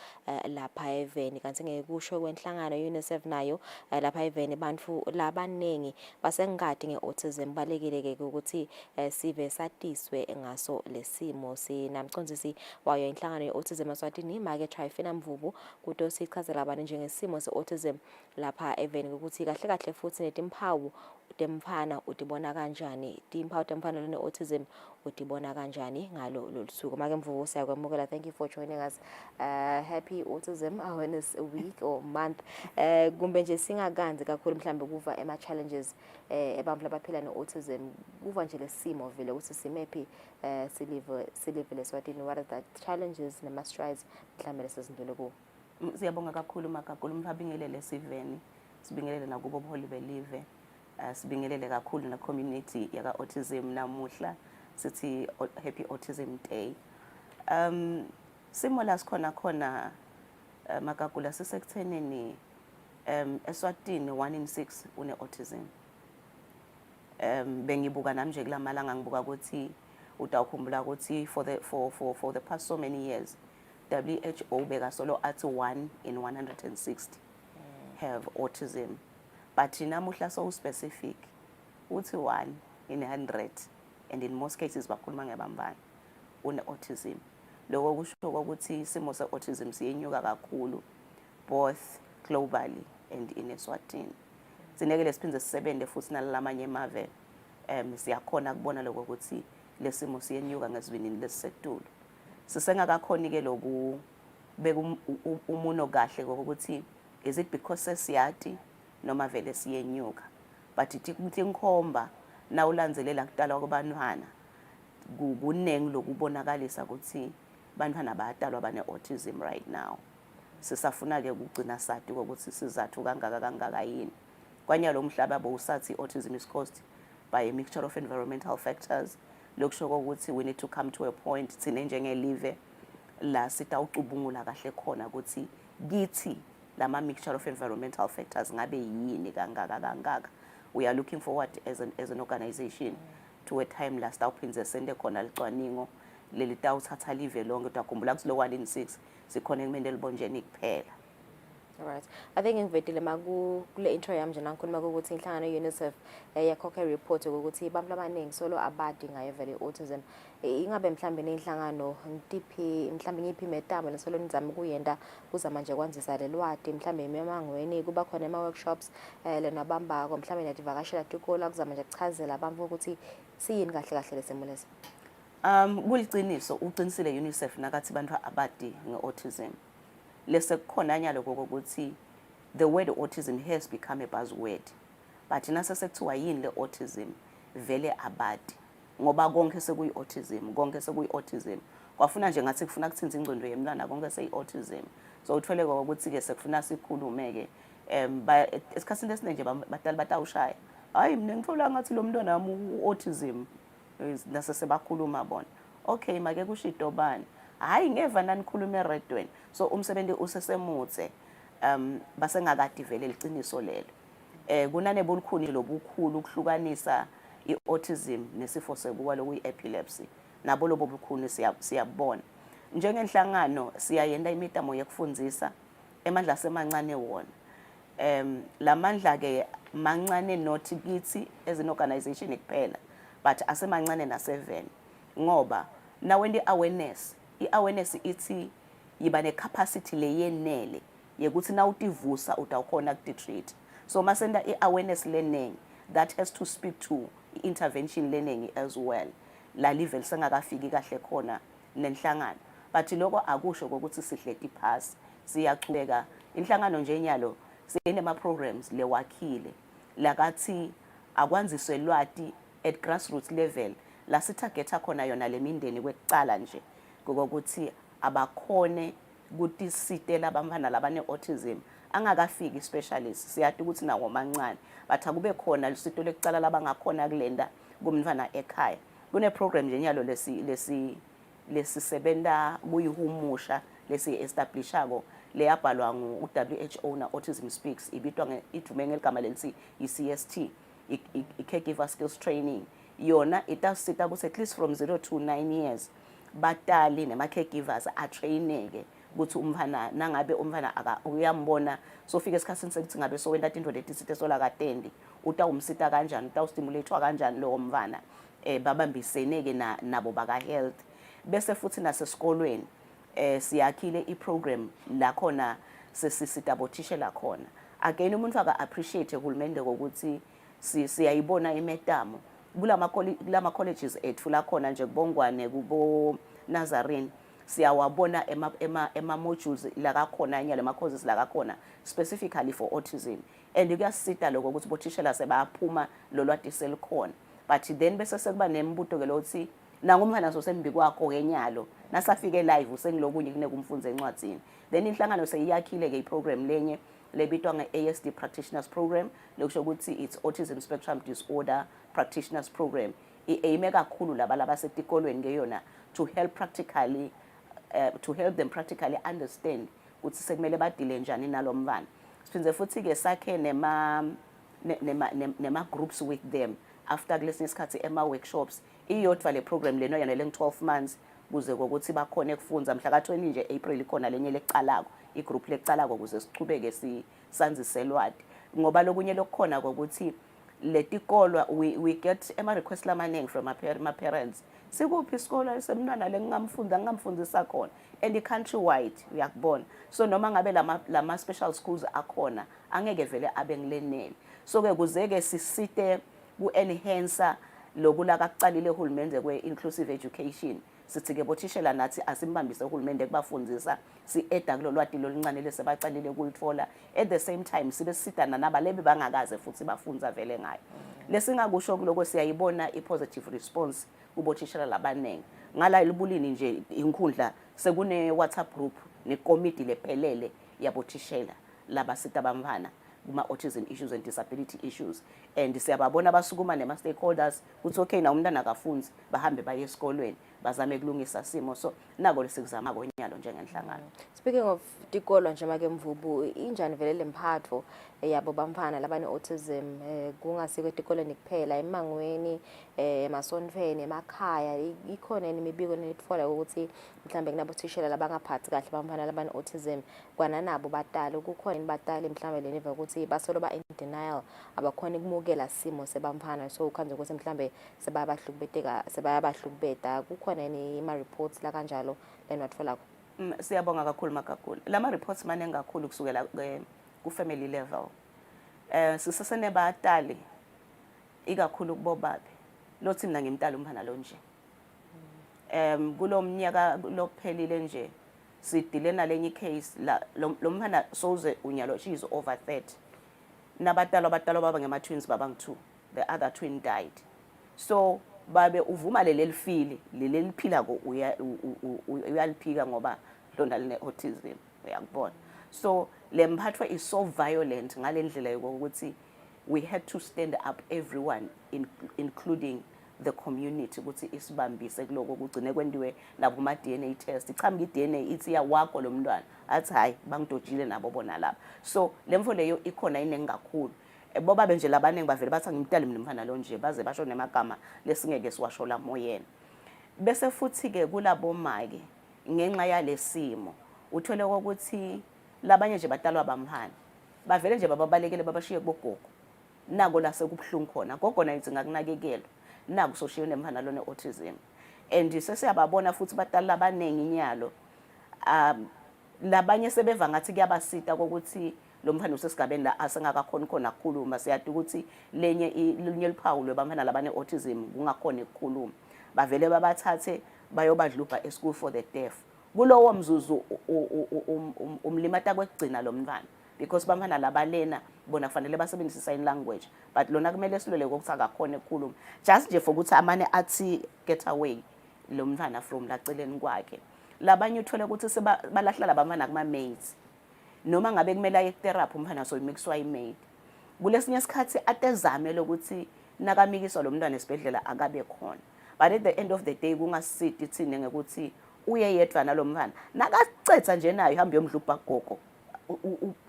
lapha eveni. Kanti ngekusho kwenhlangano UNICEF nayo lapha eveni bantu labanengi basengadi nge-autism balekile ukuthi sive satiswe ngaso lesimo. Sinamcondzisi wayo inhlangano ye-autism eSwatini Make Trifina Mvubu kuto sichazela abantu njengesimo se-autism lapha eveni ukuthi kahle kahle futhi netimpawu temfana utibona kanjani, timpawu temfana ne-autism utibona kanjani ngalo lolusuku. Make Mvubu siyakwamukela. Thank you for joining us. Happy Autism Awareness Week or month. Kumbe nje singakanzi kakhulu mhlambe kuva ema challenges ebantfu labaphila ne-autism kuva nje lesimo vele ukuthi simephi silive leSwatini. What are the challenges nema strides mhlambe lesizindlule ku? Siyabonga kakhulu Makagulu mhabingelele siveni. Sibingelele nakubo buholi belive. Sibingelele kakhulu na community yaka autism namuhla sithi Happy Autism Day. Simo la sikhona Makagula sisekuthenini eSwatini 1 in 6 une autism. Bengibuka nami nje kulamalanga ngibuka ukuthi utawukhumbula ukuthi for the past so many years WHO beka solo athi 1 in 160 have autism. but namuhla so specific uthi 1 in 100 and in most cases bakhuluma ngebambani une-autism. Lokho kusho ukuthi isimo se-autism siyenyuka kakhulu both globally and in Eswatini. Sinekele siphinde sisebende futhi nalamanye emave siyakhona kubona lokho ukuthi lesimo siyenyuka ngesivinini lesisetulu. Sisengakakhoni ke loku beka umuno kahle ukuthi is it because sesiyati noma vele siyenyuka, but ithi ngikhomba na ulandzelela kudala kwabantwana kuningi lokubonakalisa ukuthi bantwana bayatalwa bane-autism right now. Sisafuna ke ukugcina sati ukuthi sizathu kangaka yini. Kwanye lo mhlaba bowusathi autism is caused by a mixture of environmental factors. Lokusho ukuthi we need to come to a point thina njengelive la sitawucubungula kahle khona ukuthi kithi lama mixture of environmental factors ngabe yini kangaka. We are looking forward as an organization to a time la sitawuphindze sende khona licwaningo leli tawuthatha live lonke utakhumbula ukuthi lo 1 in 6 sikhona ekumele libonjeni kuphela. Alright. I think ngivedile kule intro yami nje nangikhuluma ukuthi inhlangano ye-UNICEF yakhokha report ukuthi abantu abaningi solo abadi ngayo vele autism. Ingabe mhlambe nenhlangano mhlambe ngiphi metamo lesolo nizama ukuyenda kuzama nje kwanzisa lelwadi mhlambe emamangweni kuba khona ama-workshops lenabambako mhlambe nativakashela tikolo kuzama nje kuchazela abantu ukuthi siyini kahle lesimo lesi. Kuliciniso uqinisile UNICEF nakathi abantu abadi nge-autism. Lese kukhona nyalo kokuthi the word autism has become a buzzword, but nase sekuthiwa yini le autism vele abadi ngoba konke sekuyi-autism kwafuna nje ngathi kufuna kuthinza ingcondo yemntwana konke seyi-autism. So uthole ukuthi ke sekufuna sikhulume ke esikhathini esiningi nje badala batawushaya hayi mina ngithola ngathi lo mntwana wami u-autism nase sebakhuluma bona. Okay make kusho idobani hayi ngeva nanikhuluma eredweni. So umsebenzi usesemutse basengakade vele liciniso lelo. Kunane bolukhuni lobukhulu ukuhlukanisa i-autism nesifo sekuwa lokuyi-epilepsy nabo lobo bukhuni siyabona. Njengenhlangano siyayenda imitamo yekufundisa emandla semancane wona. Lamandla ke mancane not kithi as an organization kuphela but asemancane na7 ngoba now when the awareness ithi yiba ne-capacity leyenele yekuthi na utivusa utawukhona ukutitreat. So masenda i-awareness learning that has to speak to intervention learning as well. La level sengakafiki kahle khona nenhlangano. But lokho akusho ukuthi sihleti phasi siyachubeka. Inhlangano nje nyalo sinema programs lewakhile lakathi akwanziswe lwati at grassroots level la sithagetha khona yona lemindeni kwekucala nje ngokuthi abakhone ukuthi sitela abantwana labane-autism angakafiki specialist siyathi ukuthi nawo mancane but akube khona lisito lekucala labangakhona kulenda kumntwana ekhaya. Kune-program nje nyalo lesisebenta kuyihumusha lesi-establishako leyabhalwa ngu-WHO na-Autism Speaks ibitwa ithume ngeligama lelithi i-CST i-Caregiver Skills Training. Yona itasita ukuthi at least from 0 to 9 years batali nema-caregivers atraineke ukuthi umntwana nangabe umntwana uyambona sofika esikhathini sekuthi ngabe sowenda into leti sithe solakatendi utawumsita kanjani utawustimulatewa kanjani lowo mntwana babambiseneke nabo baka-health. Bese futhi nasesikolweni siyakhile i-program la khona sesisita bothishela khona. Again umuntu aka-appreciate uhulumende ngokuthi siyayibona imetamo kulama colleges ethu la khona nje kubongwane kubo Nazarene siyawabona ema modules la kakhona nyale ma courses la kakhona specifically for autism and kuyasita lokho ukuthi bothishela sebaphuma lolwati selikhona. But then bese sekuba nembuto ke lothi nangumhana sosembi kwakho kenyalo nasafike live sengilokunye kuneke umfunze encwadzini. Then inhlangano seyiyakhile ke iprogram lenye lebitwa nge-ASD Practitioners Program lokusho ukuthi it's Autism Spectrum Disorder Practitioners Program. I-aim kakhulu laba setikolweni ngeyona to help them practically understand ukuthi sekumele badile njani nalo mntwana. Siphindze futhi ke sakhe nema groups with them after kulesinye isikhathi ema-workshops iyodwa le program leno yana le-12 months kuze kokuthi bakhone kufunza mhla ka-20 nje April ikhona lenye lecalako igroup lecalako kuze sichubeke sanziselwadi. ngoba lokunye lokukhona kokuthi letikolo we get ema request lamaningi from my parents sikuphi isikolo semntwana lengingamfundisa khona and countrywide uyakubona so noma ngabe lama special schools akhona angeke vele abe ngilenele so ke kuzeke sisite ku enhancer lokula kakucalile uhulumende kwe inclusive education sithi ke bothishela nathi asimbambise uhulumende kubafundisa si-eda kulo lwati loluncane lesebacalile kulitfola at the same time sibe sisitana nabalebe bangakaze futhi bafunza vele ngayo lesingakusho kuloko siyayibona i-positive response kubothishela labanenge ngala ilibulini nje inkundla sekune WhatsApp group nekomiti lephelele yabothishela labasita bamfana kuma autism issues and disability issues and siyababona basukuma nema stakeholders kuthi okay na umntana akafunzi bahambe baye esikolweni bazame kulungisa simo so nako lesikuzama konyalo njengenhlangano. Speaking of tikolo nje make Mvubu injani vele lemphatho yabo bamfana labane autism kungasike etikoleni kuphela emangweni emasonfeni emakhaya ikhona imibiko netfola ukuthi mhlambe kunabothishela labangaphathi kahle bamfana labane autism kwana nabo batali kukhona batali mhlambe leniva ukuthi basolo ba in denial abakhona ukumukela simo sebamfana so ukhanze ukuthi mhlambe sebayabahlukubeta kukhona ima reports la kanjalo lenwatfola. Siyabonga kakhulu makakhulu lama reports maningi kakhulu kusukela ku family level sisasene batali ikakhulu kubobabe lothi mina ngimtala umfana lo nje kulomnyaka lophelile nje sidilena lenye case lo mfana soze unyalo she is over 30 nabatalo baba ngema twins baba ngu2 the other twin died so babe uvuma lelifili leliphila ko uyaliphika ngoba lona line autism uyakubona so lemphathwa is so violent ngalendlela yokuthi we had to stand up everyone including the community ukuthi isibambise kuloko kugcine kwendiwe labo ma DNA test ichamba iDNA ithi ya wakho lo mntwana athi hayi bangidojile nabo bona lapha so lemfo leyo ikhona inengi kakhulu boba benje labanenge bavele bathi ngimtali mina mfana lo nje baze basho nemagama lesingeke siwasho la moyena bese futhi ke kulabo make ngenxa yalesimo uthole ukuthi labanye nje batalwa bamfana bavele nje babalekele babashiye kugogo nako la sekubhlungu khona gogo nayithi ngakunakekelwa naku soshiye nemfana lo ne-autism and sesiyababona futhi batali labanenge inyalo labanye sebeva ngathi kuyabasita kokuthi lo mfana usesigabeni la asengakakhona khona ukukhuluma siyathi ukuthi linye liphawu lwebamfana labane autism kungakhona ukukhuluma bavele babathathe bayobadluba eschool for the deaf kulowo mzuzu umlimata kwekugcina lo mntwana because bamfana labalena bona kufanele basebenzise sign language but lona kumele silole ukuthi akakhona ukukhuluma just nje for ukuthi amane athi get away lo mntwana from la celeni kwakhe labanye uthole ukuthi sebalahla labamfana kuma mates noma ngabe kumele aye therapy umfana so imixwa imaid kulesinye isikhathi atezame lokuthi nakamikiswa lo mntwana esibedlela akabe khona but at the end of the day kungasiti thine ngekuthi uye yedwa nalomfana nakacetha nje nayo ihamba yomdlubha gogo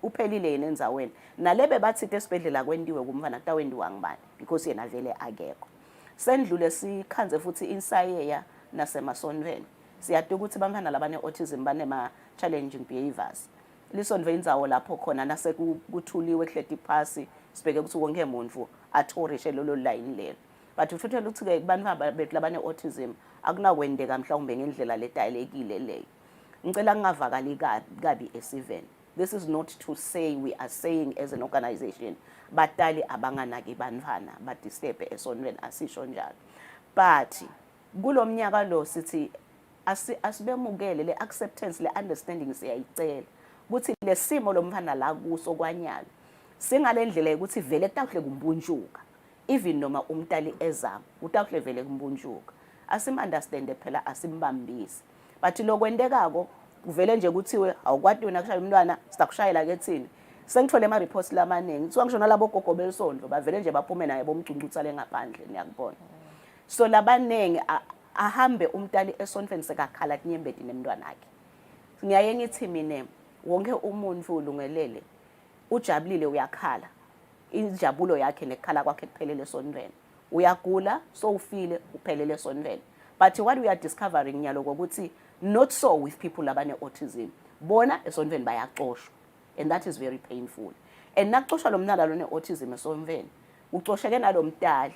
uphelile yena enzaweni nalebe bathi esibedlela kwendiwe kumfana kutawendiwa ngibani because yena vele akekho sendlule sikhanze futhi insayeya nasemasonweni siyathi ukuthi bamfana labane autism banema challenging behaviors lisonve indzawo lapho khona nasekuthuliwe kuhleti phasi sibheke ukuthi wonke umuntu athorishe lolo line lelo but uthothela ukuthi ke kubantu bethu labane autism akunakwendeka mhlawumbe ngendlela letayelekile leyo ngicela ngingavakali kabi e7 this is not to say we are saying as an organization batali abanganaki bantwana badisturb esonweni asisho njalo but kulomnyaka lo sithi asibemukele le acceptance le understanding siyayicela ukuthi lesimo lomfana la kuso kwanyalo singalendlela ukuthi vele kutahle kumbunjuka even noma umntali ezama utahle vele kumbunjuka asim understand phela asimbambisi but lokwendekako kuvele nje kuthiwe awukwati wena kushaya umntwana sitakushayela ke thini sengithole ama reports lamaningi kuthiwa ngisho nalabo gogo belisondlo bavele nje baphume naye bomcuncutsa ngaphandle niyakubona so labanenge ahambe umntali esonfeni sekakhala kunyembedi nemntwana wakhe ngiyaye ngithi mina wonke umuntu ulungelele ujabulile uyakhala injabulo yakhe nekhala kwakhe kuphelele esonweni uyagula so ufile uphelele esonweni but what we are discovering nyalo ukuthi not so with people labane autism bona esonweni bayaxoshwa and that is very painful and nakuxoshwa lo mntana lo ne-autism esomveni ucosheke nalo mdali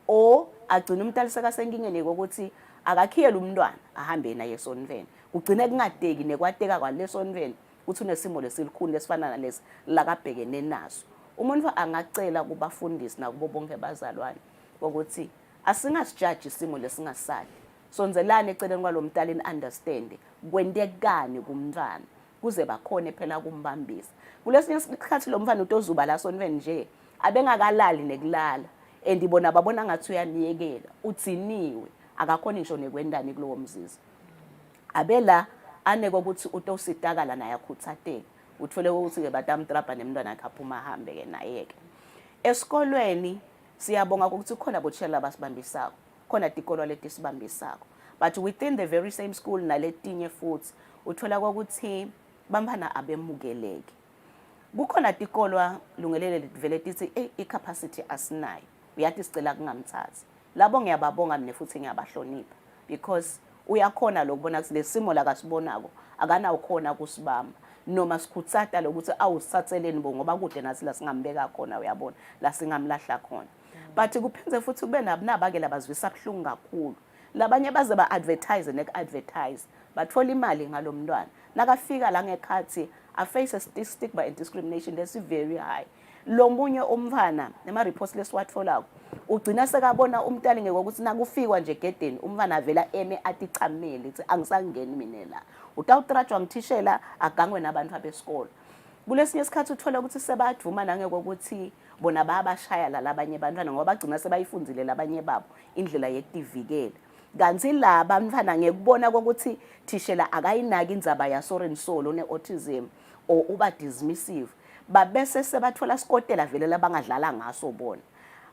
o agcina umntali sekasenkingeni kokuthi akakhiyele umntwana ahambe naye esonveni kugcine kungadeki nekwateka kwalesonveni uthi unesimo lesilikhulu lesifana nalesi lakabhekene naso umuntu angacela kubafundisi nakubo bonke bazalwane ukuthi asingasijaji isimo lesingasali sonzelane eceleni kwalomntali understand kwentekani kumntwana kuze bakhone phela kumbambisa kulesinye isikhathi lo mfana utozuba la sonveni nje abengakalali nekulala andibona babona ngathi uyaniyekela utsiniwe akakhona ngisho nekwendani kulowo mzizi abela aneke ukuthi utositakala naye akhuthatheke uthole ukuthi ke batamtrapa nemntwana akhe aphuma ahambe ke naye ke esikolweni siyabonga ukuthi khona bothishela basibambisako khona tikolo leti sibambisako but within the very same school naletinye futhi uthola ukuthi bambana abemukeleke kukhona tikolo lungelele livele lithi i-capacity asinayo uyathi sicela kungamthathi labo ngiyababonga mina futhi ngiyabahlonipha because uyakhona lokubona ukuthi lesimo la kasibonako akana ukhona kusibamba noma sikhutsata lokuthi awusatseleni bo ngoba kude nathi la singambeka khona uyabona la singamlahla khona but kuphinze futhi kube nabake labazwisa kuhlungu kakhulu labanye baze ba-advertise nek-advertise bathola imali ngalo mntwana nakafika la ngekhathi aface a stigma and discrimination that's very high lo munye umfana ema-reports lesiwatholako ugcina sekabona umntali ngokuthi nakufikwa nje egedeni umfana avela eme aticamele ukuthi angisangeni mina la utawutrajwa ngithishela agangwe nabantu abesikolo kulesinye isikhathi uthola ukuthi sebadvuma nangekokuthi bona bayabashaya labanye bantwana ngoba bagcina sebayifundzile labanye babo indlela yekutivikela kanti la bantwana ngekubona ukuthi thishela akayinaki indzaba yasoren solo ne-autism or uba dismissive babese sebathola skotela vele labangadlala ngaso bona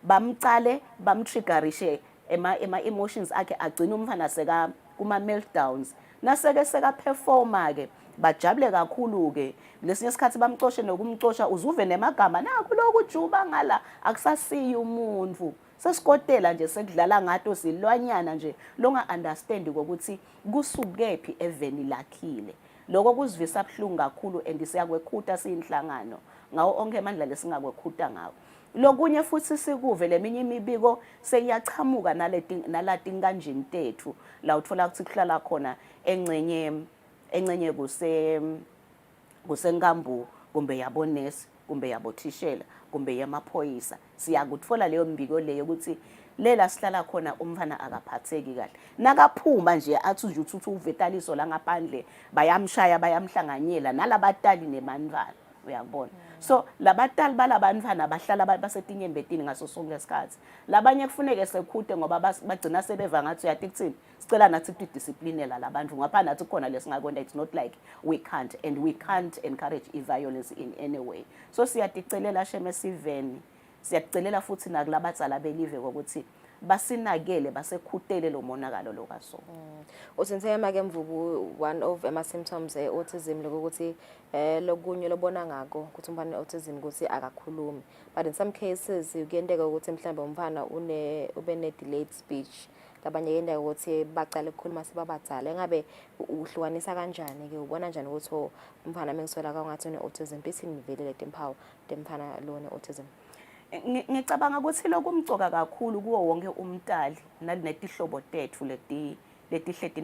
bamcale bamtriggerishe ema-emotions akhe agcina umfana seka kuma-meltdowns naseke seka-performa ke bajabule kakhulu-ke lesinye isikhathi bamcoshe nokumcosha uzuve nemagama nakho lokhu juba ngala akusasiyi umuntu sesikotela nje sekudlala ngato silwanyana nje longa-understandi kokuthi kusukephi eveni lakhile loko kuzivisa buhlungu kakhulu and siyakwekhuta siyinhlangano ngawo onke amandla lesingakwekhuta ngawo lokunye futhi sikuve leminye imibiko seyiyachamuka nalatinkanjini tethu la uthola ukuthi kuhlala khona engcenye kusenkambu kumbe yabonesi kumbe yabothishela kumbe yamaphoyisa siyakutfola leyo mbiko leyo ukuthi lela sihlala khona umfana akaphatheki kahle nakaphuma nje athi nje uthi uvetaliso la ngaphandle bayamshaya bayamhlanganyela nalabatali nemantwana uyabona so labatali balabantwana bahlala basetinyembetini ngaso sonke lesikhathi labanye kufuneke sekhute ngoba bagcina sebeva ngathi uyathi kuthini sicela nathi kudisciplinela labantu ngapha nathi khona lesingakwenza it's not like we can't and we can't encourage violence in any way so siyaticelela sheme siveni siyaticelela futhi nakulabadzala belive ukuthi basinakele basekhutele lo monakalo lokaso usinsema ke mvubu one of ama-symptoms autism lokuthi lokunye lobona ngako ukuthi umfana autism ukuthi akakhulumi but in some cases kuyenteka ukuthi mhlawumbe umfana ube ne-delayed speech labanye kuyenteka ukuthi bacale ukukhuluma sebabadala engabe uhlukanisa kanjani ke ubona njani ukuthi umfana mengisola kangathi une-autism bithi ngivelele timpawu temfana lo ne-autism ngicabanga ukuthi lokumcoka kakhulu kuwo wonke umntali nalinetihlobo tethu letihleti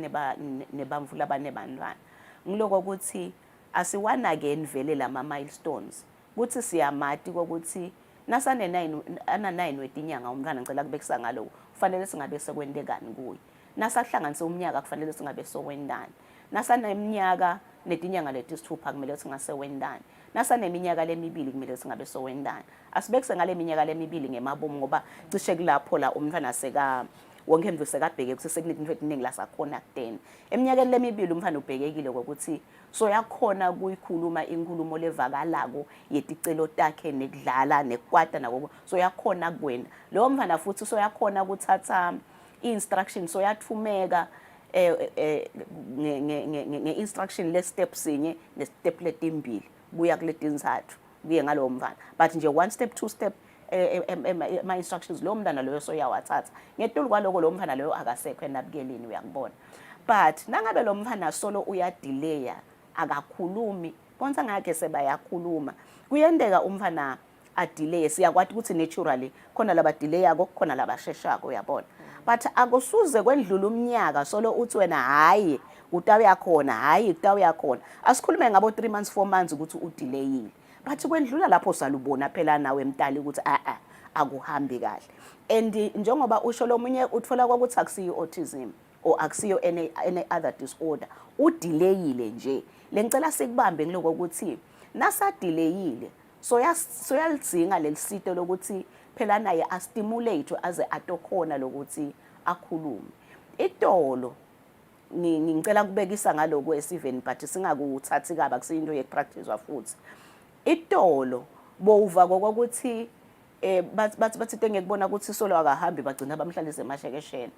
nebamvu labanebantwana ngiloko ukuthi asiwanake vele lama milestones kuthi siyamati kokuthi ana9 wetinyanga umntwana ngicela kubekisa ngalo kufanele singabe sekwentekani kuye nasahlanganise umnyaka kufanele singabe sokwendani nasaneminyaka netinyanga letisithupha kumele singasewendani nasaneminyaka lemibili kumele singabe sowendani asibekise ngale minyaka lemibili ngemabomu ngoba cishe kulapho la umntwana seka wonke mntu sekabheke ukuthi sekunezinto eziningi la sakhona kudeni eminyakeni lemibili umfana ubhekekile ukuthi so yakhona kuyikhuluma inkulumo levakalako yeticelo takhe nekudlala nekwata nako so yakhona kuwena lo mfana futhi so yakhona ukuthatha i-instruction so yathumeka nge-instruction le-step sinye ne-step letimbili kuya kuletinzathu kuye ngalowo mfana but nje one step two step ma-instructions lo mntana loyo soyawathatha ngetulu kwaloko lo mfana loyo akasekho enabukeleni uyakubona but nangabe lo mfana solo uyadileya akakhulumi bonsa ngakhe sebayakhuluma kuyendeka umfana adelay siyakwathi ukuthi naturally khona laba delay yako khona laba sheshako uyabona but akusuze kwendlula umnyaka solo uthi wena hayi utawu khona hayi utawu khona asikhulume ngabo 3 months 4 months ukuthi udelayile but kwendlula lapho salubona phela nawe emtali ukuthi akuhambi kahle and njengoba usho lomunye utfola ukuthi akusiyo autism or akusiyo any other disorder udelayile nje lengicela sikubambe ngiloko ukuthi nasadelayile soyalidzinga lelisito lokuthi phela naye astimulate aze atokhona lokuthi akhulume itolo ngicela kubekisa ngaloko esiveni but singakuthathi kabi akusiyinto yepractice futhi itolo bowuva kokuthi bathi tenge kubona ukuthi solo akahambi bagcina bamhlalise emashekesheni.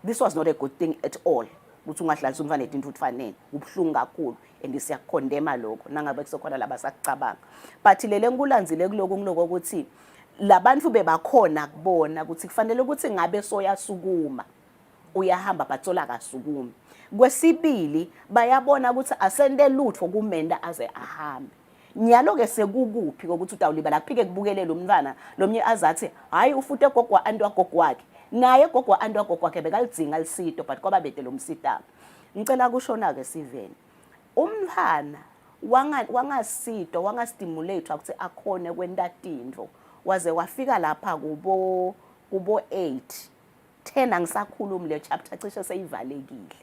This was not a good thing at all. Ukuthi ungahlalisa umfana into ufanele ubhlungu kakhulu and siyakondema lokho nangabe kusokhona labasacabanga but lele ngikulandzile kuloko ngiloko ukuthi labantu bebakhona kubona ukuthi kufanele ukuthi ngabe soyasukuma uyahamba bathola kasukumi kwesibili bayabona ukuthi asende lutho kumenda aze ahambe nyalo ke sekukuphi ukuthi utawulibala kuphike kubukelela umntwana lomnye azathi hayi ufute gogwa antu agogo wakhe naye gogwa antu agogo wakhe bekalidzinga lisito but kwaba bete lo msitaba ngicela kushona ke siveni umntwana wangasito wangastimulate ukuthi akhone kwenta tintfo waze wafika lapha kubo 8 10 angisakhulumi le chapter cishe seyivalekile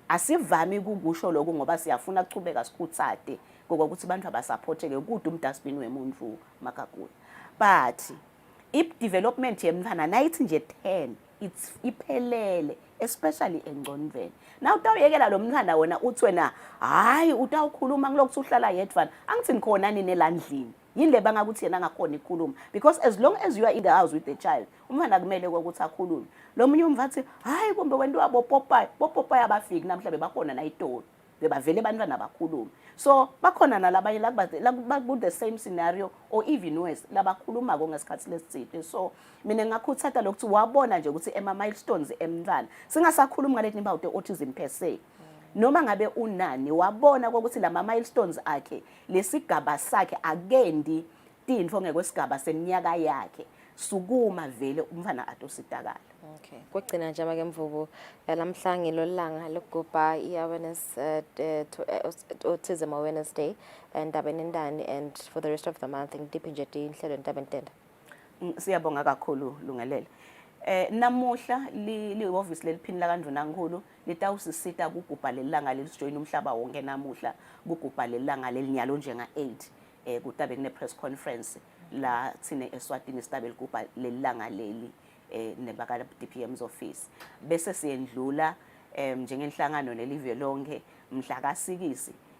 asivami kukusho lokho ngoba siyafuna ukuchubeka sikhutsate ngokuthi abantu abasupporteke kude umdustbin wemuntu makagula but if development yemntwana nayithi nje 10 it's iphelele especially engcondweni na utawuyekela lo mntwana wona uthi wena hayi utawukhuluma ngilokuthi uhlala yedwa angithi nikhona nini elandlini yini le bangakuthi yena ngakhona ikhuluma because as long as you are in the house with the child umntwana kumele ukuthi akhulume lo munye umvathi hayi kumbe wento wabo Popeye abafiki namhlanje bakhona na itolo bebavele abantwana bakhuluma so bakhona nalabanye laku the same scenario or even worse labakhuluma ngesikhathi lesitsite so mina ngakhuthata lokuthi wabona nje ukuthi ema milestones emntwana singasakhuluma ngalethi about the autism per se noma ngabe unani wabona ukuthi lama milestones akhe lesigaba sakhe akendi tintfo ngekwesigaba seminyaka yakhe sukuma vele umfana atositakala. Okay. Kugcina nje make mvubu lamhlanje lolanga lokugubha i-awareness Autism Awareness Day endabeni and for the rest of the month ngidiphi nje inhlelo entabentenda. Siyabonga kakhulu lungelele. Namuhla li-office leliphini lakandvuna nkulu litawusisita kugubha lelanga lelijoyina umhlaba wonke namuhla kugubha lelanga lelinyalo njenga 8 kutabe kune press conference la thine Eswatini sitabe ligubha lelanga leli nebaka DPM's office bese siyendlula njengenhlangano nelive lonke mhla ka6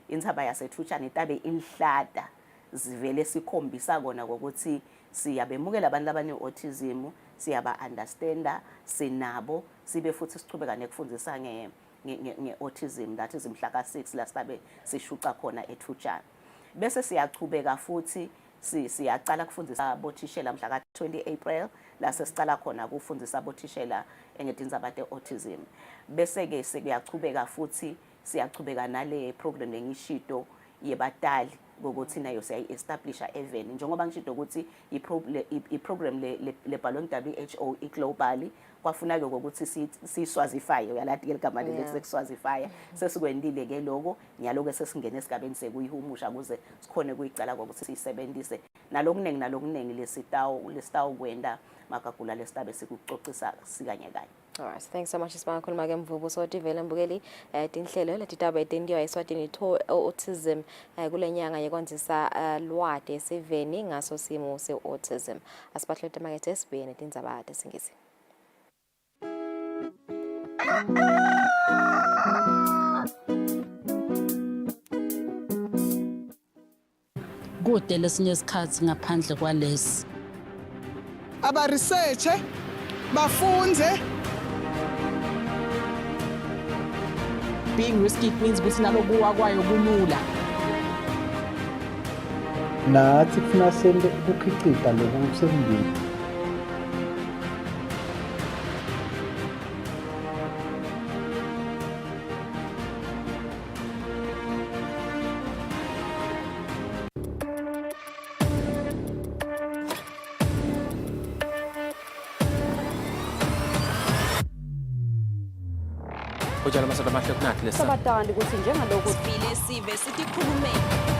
inthaba yaseThutsha tabe inhlada zivele sikhombisa kona ukuthi siyabemukela abantu abane autism siyaba understanda sinabo sibe futhi sichubeka nekufundisa nge-autism that is mhla ka6 la sitabe sishuca khona eThutsha bese siyachubeka futhi siyacala kufundisa abothishela mhla ka20 April la sesicala khona kufundisa abothishela engedinza abate autism bese ke sekuyachubeka futhi siyachubeka nale program engishito yebatali ngokuthi nayo siyayi-establisha even njengoba ngishido ukuthi i-program lebhalwe WHO i-globally kwafuna-ke ukuthi siyiswazifye uyalathi ke ligama leli sekuswazifya sesikwendile ke lokho nyalo-ke sesingena esigabeni sekuyihumusha ukuze sikhone kuyicala kokuthi siyisebenzise nalokuningi lesitawu kwenda makagula lesitabe sikucocisa sikanye kanye. All right, thanks so much Sibonga khuluma ke mvubu so tivele mbukeli tinhlelo letitaba etendiwa eSwatini autism kulenyanga yekwandisa lwati esiveni ngaso simo se-autism asibahlete makethe esibhene tindzaba tesingisi. Kude lesinye isikhathi ngaphandle kwalesi aba research bafunze being risky means ukuthi nalokuwa kwayo kulula nathi kufuna sente ukukhicita lokhu sekungeni Ujala masoda mahle kunathi lesa. Sabatandi ukuthi njengalokho sifile sive sithi khulumeni.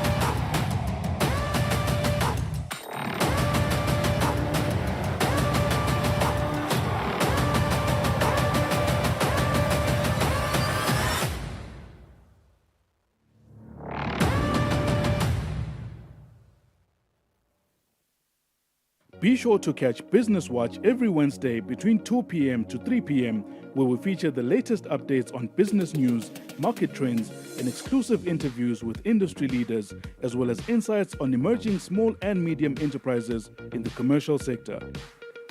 Be sure to catch Business Watch every Wednesday between 2 p.m. to 3 p.m., where we feature the latest updates on business news, market trends, and exclusive interviews with industry leaders, as well as insights on emerging small and medium enterprises in the commercial sector.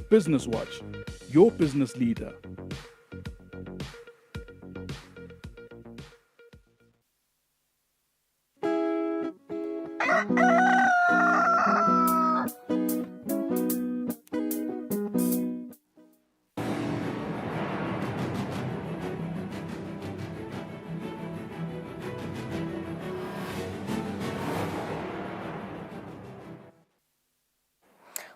Business Watch, your business leader.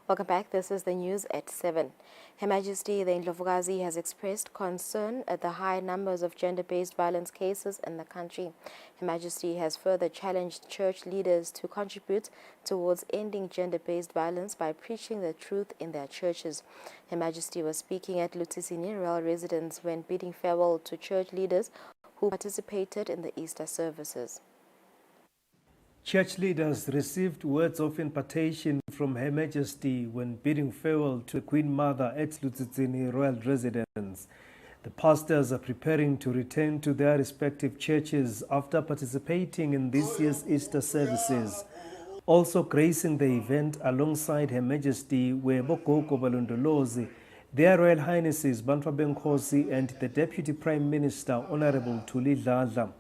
Welcome back. This is the news at 7. Her Majesty the Indlovukazi has expressed concern at the high numbers of gender-based violence cases in the country. Her Majesty has further challenged church leaders to contribute towards ending gender-based violence by preaching the truth in their churches. Her Majesty was speaking at Kusile royal residence when bidding farewell to church leaders who participated in the Easter services. Church leaders received words of impartation from Her Majesty when bidding farewell to the Queen Mother at Eswatini royal residence. The pastors are preparing to return to their respective churches after participating in this year's Easter services. Also gracing the event alongside Her Majesty were Bogogo Balondolozi, their Royal Highnesses Bantwa Benkhosi and the Deputy Prime Minister Honorable Thuli Dladla.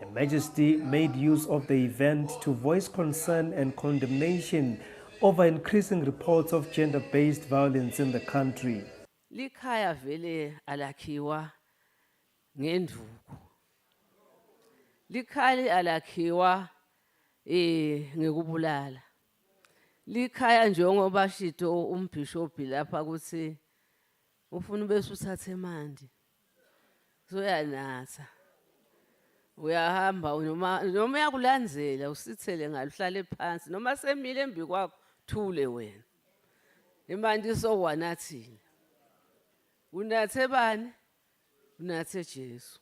Her Majesty made use of the event to voice concern and condemnation over increasing reports of gender-based violence in the country. Likhaya vele alakhiwa ngenduku. Likhaya alakhiwa ngekubulala. Likhaya njengoba shito umbhishobhi lapha ukuthi ufuna bese uthathe emandi. Soyanatha. Uyahamba noma uyakulandzela usithele ngalo uhlale phansi noma semile embi kwakho thule wena. Imandi sowanathile. Unathe bani? Unathe Jesu.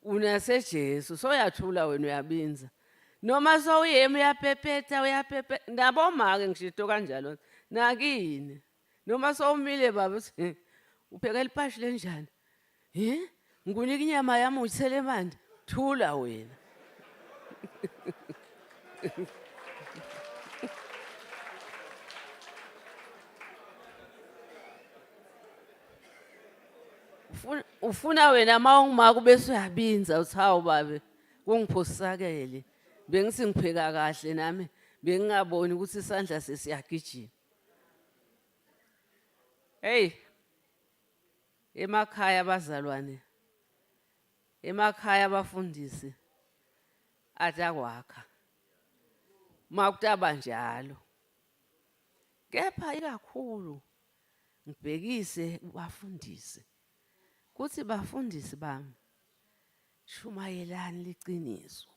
Unathe Jesu soyathula wena uyabinza. Noma sowuyema uyapepeta naboma ke ngishito kanjalo nakini. Noma sowumile baba uthi upheka lipashi lenjani? Ngikunika inyama yami uyithele emandi thula wena. Ufuna wena mawungimaka bese uyabinza uthi hawu babe kungiphosakele bengisi ngipheka kahle nami bengingaboni ukuthi isandla sesiyagijima. Hey emakhaya abazalwane emakhaya abafundisi atakwakha makutaba njalo kepha ikakhulu ngibhekise kubafundisi kuthi bafundisi bami shumayelani liqiniso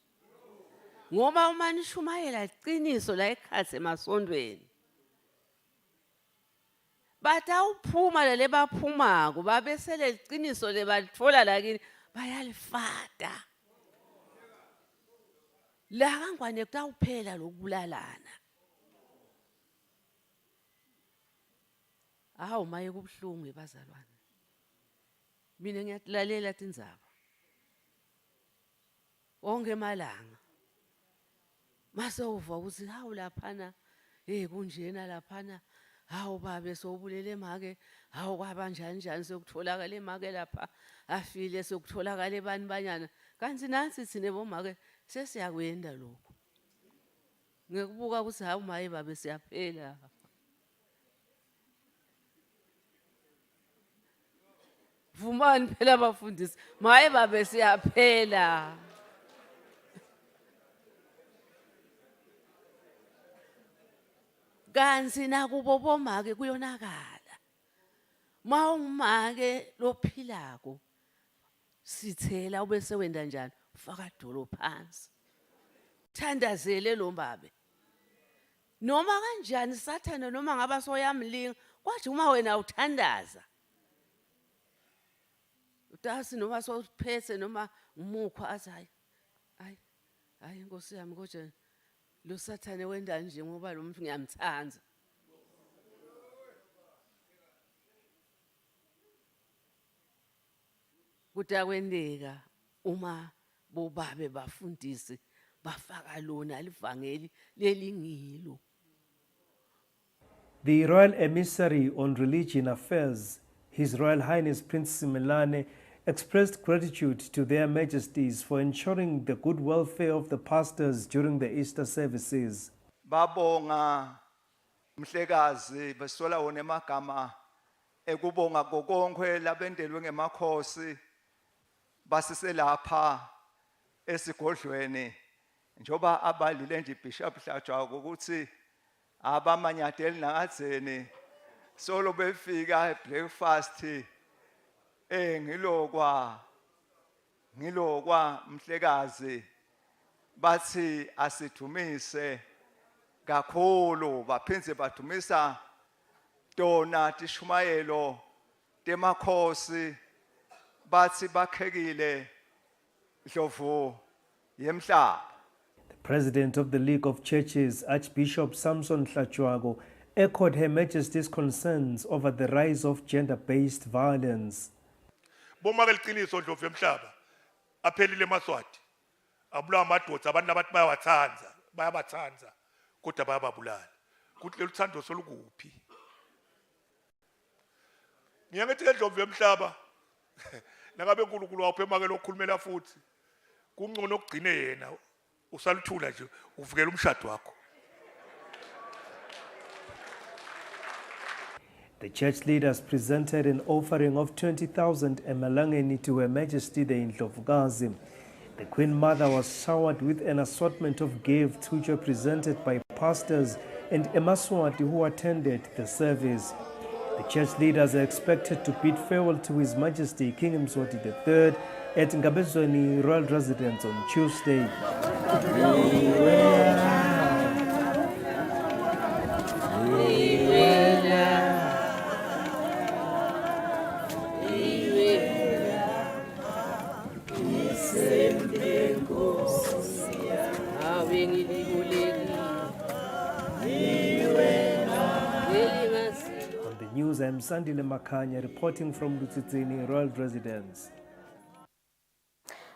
ngoba uma nishumayela iqiniso la ekhathe emasondweni batawuphuma lele baphumako babesele iqiniso lebalitfola lakini bayalifata la kangwane kutawuphela lokubulalana. Awu maye kubhlungu bazalwane. Mina ngiyalalela tindzaba onke malanga mase uva ukuthi hawu laphana kunjena laphana hawu babe sobulele make hawu kwaba njani sokutholakala emake lapha afile sokutholakala ebani banyana kanti nansi thine bomake sesiyakwenda lokho ngekubuka ukuthi hawu maye babe siyaphela. Vumani phela abafundisi maye babe siyaphela. Kanti nakubo bomake kuyonakala Mawumake lophilako. Sithela ubese wenda njani? Ufaka idolo phansi. Thandazele lo mbabe. Noma kanjani sathana noma ngaba soyamlinga, kwathi uma wena uthandaza. Utasi noma sophethe noma umukho athi hayi Nkosi yami kodwa lo sathane wenda nje ngoba lo muntu ngiyamthanda. Kutakwendeka uma bobabe bafundisi bafaka lona livangeli lelingilo. The Royal Emissary on Religion Affairs, His Royal Highness Prince Simelane, expressed gratitude to their majesties for ensuring the good welfare of the pastors during the Easter services. Babonga mhlekazi besola wona emagama ekubonga kokonke labendelwe ngemakhosi basiselapha esigodlweni njoba abalile nje Bishop Hlatshwa ukuthi abamanyadeli nakadzeni solo befika breakfast ngilokwa mhlekazi bathi asidumise kakhulu baphindze badumisa tona tishumayelo temakhosi bathi bakhekile Dlovu yemhlaba. The President of the League of Churches, Archbishop Samson Hlatshwago, echoed Her Majesty's concerns over the rise of gender-based violence. Bomake liqiniso Dlovu yemhlaba aphelile eMaswati abulawa amadoda abantu abathi bayabathanza kodwa bayababulala kuthi leluthando solukuphi. Ngiyangithi ke Dlovu yemhlaba nangabe uNkulunkulu waphe emake lokukhulumela futhi kungcono ukugcine yena usaluthula nje uvikela umshado wakho. The church leaders presented an offering of 20,000 emalangeni to Her Majesty the Indlovukazi. The Queen Mother was showered with an assortment of gifts which were presented by pastors and Emaswati who attended the service. The church leaders are expected to bid farewell to His Majesty King Mswati III at Ngabezweni Royal Residence on Tuesday. On the news, I'm Sandile Makanya reporting from Lutsitsini Royal Residence.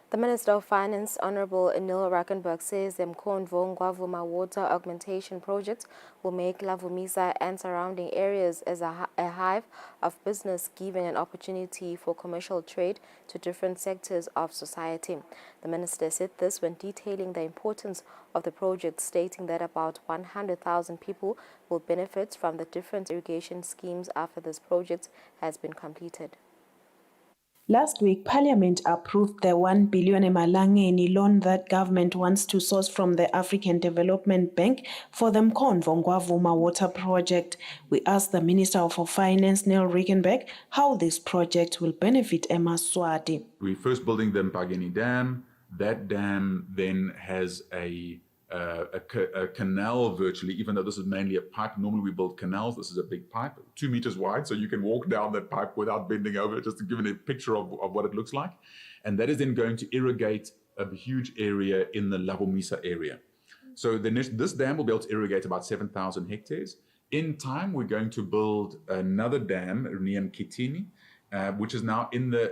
The Minister of Finance, Honorable Anil Rackenberg, says the Mkonvo Ngwavuma water augmentation project will make Lavumisa and surrounding areas as a hive of business, giving an opportunity for commercial trade to different sectors of society. The minister said this when detailing the importance of the project, stating that about 100,000 people will benefit from the different irrigation schemes after this project has been completed. Last week, Parliament approved the 1 billion emalangeni loan that government wants to source from the African Development Bank for the Mkonvo Ngwavuma water project. We asked the Minister of Finance, Neil Rickenberg, how this project will benefit Emaswati. We're first building the Mpageni Dam. That dam then has a canal virtually, even though this is mainly a pipe. Normally we build canals. This is a big pipe, 2 meters wide, so you can walk down that pipe without bending over, just to give it a picture of what it looks like. And that is then going to irrigate a huge area in the Lavomisa area. So this dam will be able to irrigate about 7,000 hectares. In time, we're going to build another dam, Runiam Kitini, which is now in a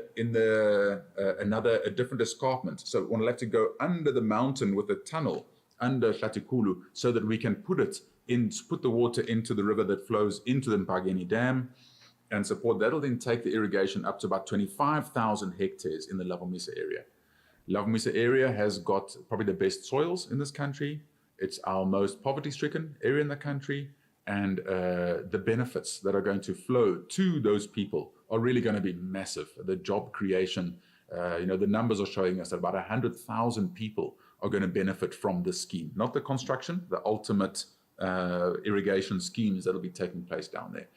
different escarpment. So we'll have to go under the mountain with a tunnel under Hlatikulu so that we can put the water into the river that flows into the Mpageni Dam and support. That'll then take the irrigation up to about 25,000 hectares in the Lavomisa area. Lavomisa area has got probably the best soils in this country. It's our most poverty-stricken area in the country, and the benefits that are going to flow to those people are really going to be massive. The job creation, the numbers are showing us that about 100,000 people are going to benefit from this scheme. Not the construction, the ultimate irrigation schemes that will be taking place down there.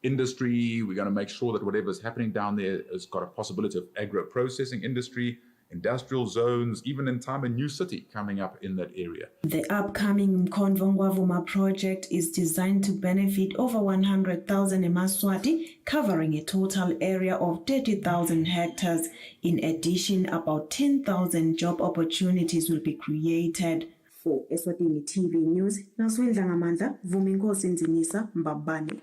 industry. We're going to make sure that whatever's happening down there has got a possibility of agro-processing industry, industrial zones, even in time a new city coming up in that area. The upcoming Mkonvongwavuma project is designed to benefit over 100,000 eMaswati, covering a total area of 30,000 hectares. In addition, about 10,000 job opportunities will be created. For Eswatini TV News, Naswendla Ngamandla, Vuminkosi Nzinisa, Mbabane.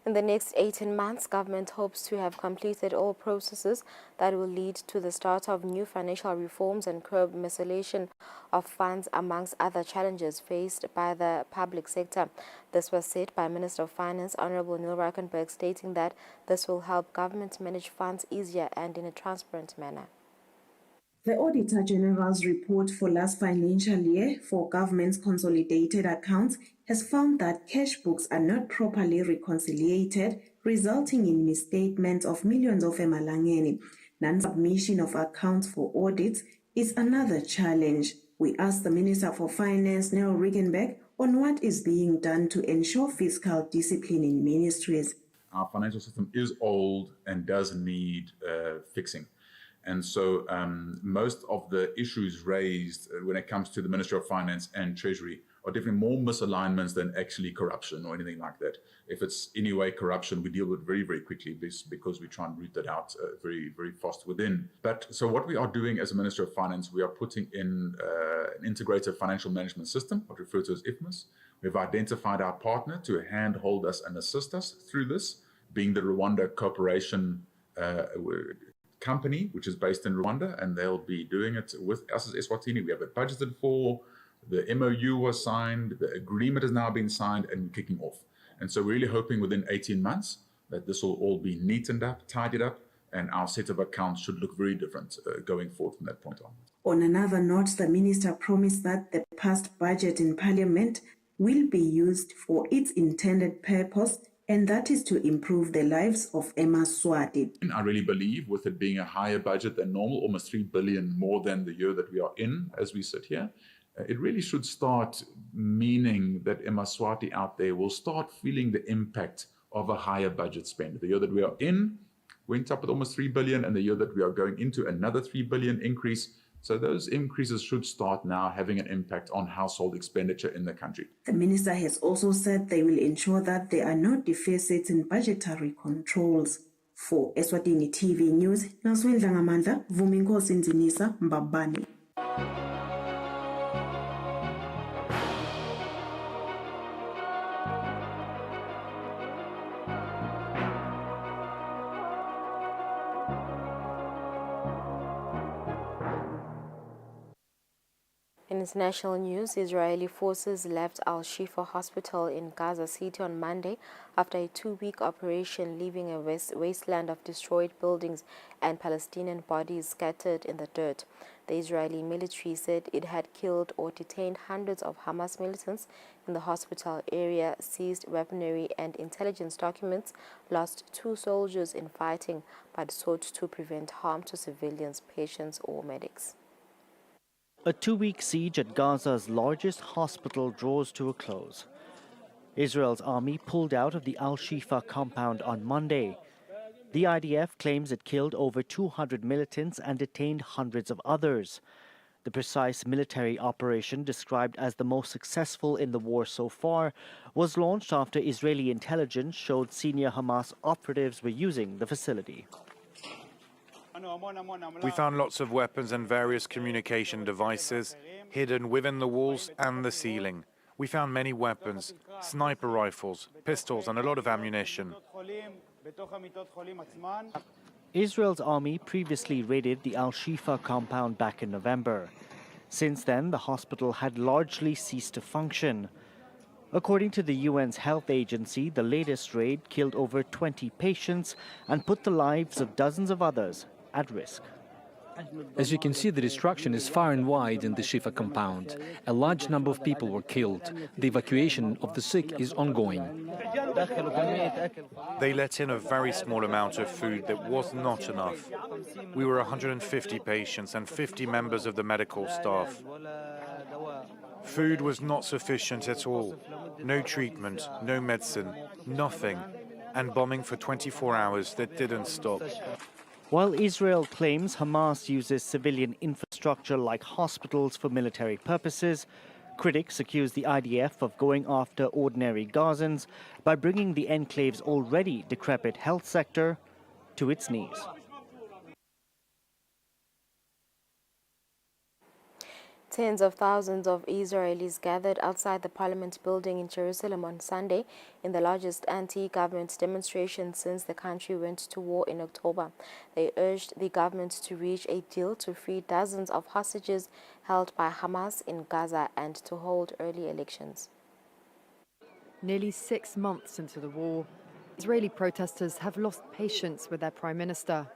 In the next 18 months, government hopes to have completed all processes that will lead to the start of new financial reforms and curb miscegenation of funds, amongst other challenges faced by the public sector. This was said by Minister of Finance, Honorable Neil Rakenberg, stating that this will help government manage funds easier and in a transparent manner. The Auditor General's report for last financial year for government's consolidated accounts has found that cash books are not properly reconciliated, resulting in misstatements of millions of emalangeni. Non-submission of accounts for audits is another challenge. We asked the Minister for Finance, Neil Rakenberg, on what is being done to ensure fiscal discipline in ministries. Our financial system is old and does need fixing. And so most of the issues raised when it comes to the Ministry of Finance and Treasury are definitely more misalignments than actually corruption or anything like that. If it's anyway corruption, we deal with it very, very quickly because we try and root that out very, very fast within. But so what we are doing as a Ministry of Finance, we are putting in an integrated financial management system, what we refer to as IFMAS. We've identified our partner to handhold us and assist us through this, being the Rwanda Corporation company, which is based in Rwanda, and they'll be doing it with us as Eswatini. We have it budgeted for, the MOU was signed, the agreement has now been signed, and we're kicking off. And so we're really hoping within 18 months that this will all be neatened up, tidied up, and our set of accounts should look very different going forward from that point on. On another note, the Minister promised that the past budget in Parliament will be used for its intended purpose, and that is to improve the lives of eMaswati. I really believe with it being a higher budget than normal, almost 3 billion more than the year that we are in as we sit here, it really should start meaning that eMaswati out there will start feeling the impact of a higher budget spend. The year that we are in went up with almost 3 billion, and the year that we are going into another 3 billion increase. So those increases should start now having an impact on household expenditure in the country. The minister has also said they will ensure that there are no deficits in budgetary controls. For Eswatini TV News, Naswendla Ngamandla, Vuminkosi Nzinisa, Mbabane. In international news, Israeli forces left Al-Shifa hospital in Gaza City on Monday after a 2-week operation, leaving a wasteland of destroyed buildings and Palestinian bodies scattered in the dirt. The Israeli military said it had killed or detained hundreds of Hamas militants in the hospital area, seized weaponry and intelligence documents, lost 2 soldiers in fighting, but sought to prevent harm to civilians, patients or medics. A 2-week siege at Gaza's largest hospital draws to a close. Israel's army pulled out of the Al-Shifa compound on Monday. The IDF claims it killed over 200 militants and detained hundreds of others. The precise military operation, described as the most successful in the war so far, was launched after Israeli intelligence showed senior Hamas operatives were using the facility. We found lots of weapons and various communication devices hidden within the walls and the ceiling. We found many weapons, sniper rifles, pistols, and a lot of ammunition. Israel's army previously raided the Al-Shifa compound back in November. Since then, the hospital had largely ceased to function. According to the UN's health agency, the latest raid killed over 20 patients and put the lives of dozens of others at risk. As you can see, the destruction is far and wide in the Shifa compound. A large number of people were killed. The evacuation of the sick is ongoing. They let in a very small amount of food that was not enough. We were 150 patients and 50 members of the medical staff. Food was not sufficient at all. No treatment, no medicine, nothing. And bombing for 24 hours that didn't stop. While Israel claims Hamas uses civilian infrastructure like hospitals for military purposes, critics accuse the IDF of going after ordinary Gazans by bringing the enclave's already decrepit health sector to its knees. Tens of thousands of Israelis gathered outside the Parliament building in Jerusalem on Sunday in the largest anti-government demonstration since the country went to war in October. They urged the government to reach a deal to free dozens of hostages held by Hamas in Gaza and to hold early elections. Nearly 6 months into the war, Israeli protesters have lost patience with their prime minister.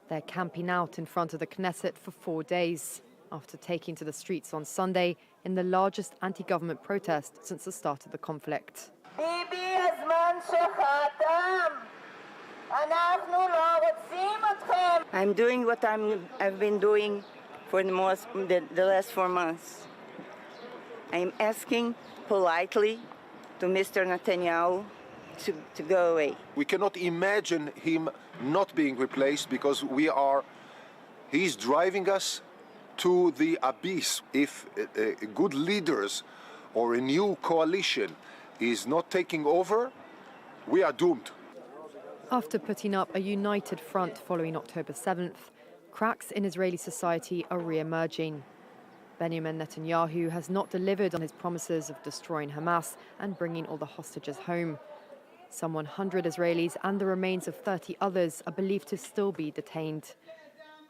They're camping out in front of the Knesset for 4 days, after taking to the streets on Sunday in the largest anti-government protest since the start of the conflict. I'm doing what I've been doing for the last 4 months. I'm asking politely to Mr. Netanyahu to go away. We cannot imagine him not being replaced because he's driving us to the abyss. If good leaders or a new coalition is not taking over, we are doomed. After putting up a united front following October 7th, cracks in Israeli society are re-emerging. Benjamin Netanyahu has not delivered on his promises of destroying Hamas and bringing all the hostages home. Some 100 Israelis and the remains of 30 others are believed to still be detained.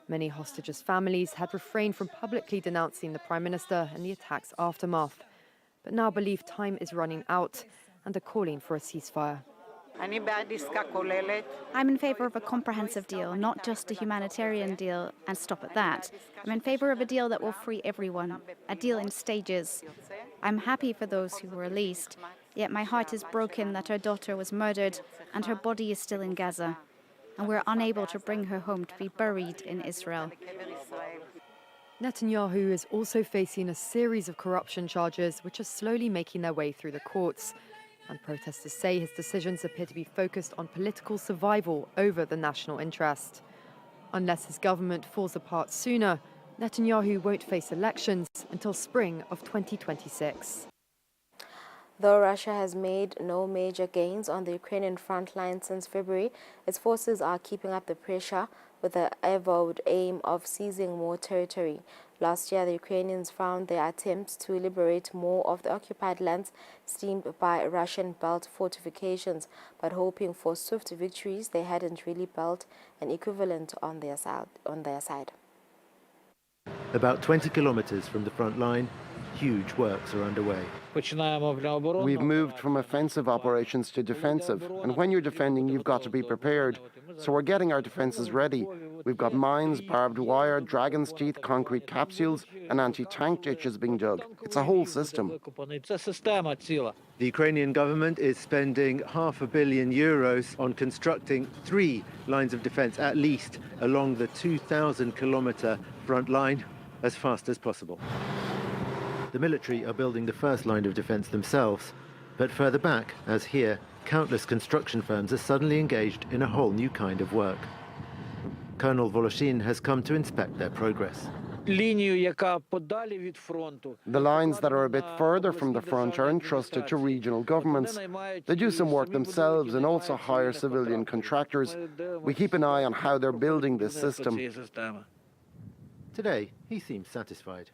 Many hostages' families had refrained from publicly denouncing the Prime Minister and the attack's aftermath, but now believe time is running out and are calling for a ceasefire. I'm in favor of a comprehensive deal, not just a humanitarian deal and stop at that. I'm in favor of a deal that will free everyone, a deal in stages. I'm happy for those who were released, yet my heart is broken that her daughter was murdered and her body is still in Gaza, and we're unable to bring her home to be buried in Israel. Netanyahu is also facing a series of corruption charges which are slowly making their way through the courts. And protesters say his decisions appear to be focused on political survival over the national interest. Unless his government falls apart sooner, Netanyahu won't face elections until spring of 2026. Though Russia has made no major gains on the Ukrainian front line since February, its forces are keeping up the pressure with the avowed aim of seizing more territory. Last year, the Ukrainians found their attempts to liberate more of the occupied lands steamed by Russian-built fortifications, but hoping for swift victories, they hadn't really built an equivalent on their side. About 20 kilometers from the front line, huge works are underway. We've moved from offensive operations to defensive, and when you're defending, you've got to be prepared. So we're getting our defenses ready. We've got mines, barbed wire, dragon's teeth, concrete capsules, and anti-tank ditches being dug. It's a whole system. The Ukrainian government is spending €500 million on constructing 3 lines of defense, at least, along the 2,000-kilometer front line as fast as possible. The military are building the first line of defense themselves, but further back, as here, countless construction firms are suddenly engaged in a whole new kind of work. Colonel Voloshin has come to inspect their progress. The lines that are a bit further from the front are entrusted to regional governments. They do some work themselves and also hire civilian contractors. We keep an eye on how they're building this system. Today, he seems satisfied.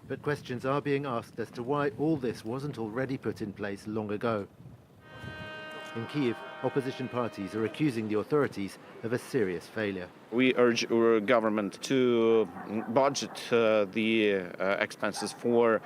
But questions are being asked as to why all this wasn't already put in place long ago. In Kyiv, opposition parties are accusing the authorities of a serious failure. We urge our government to budget the expenses for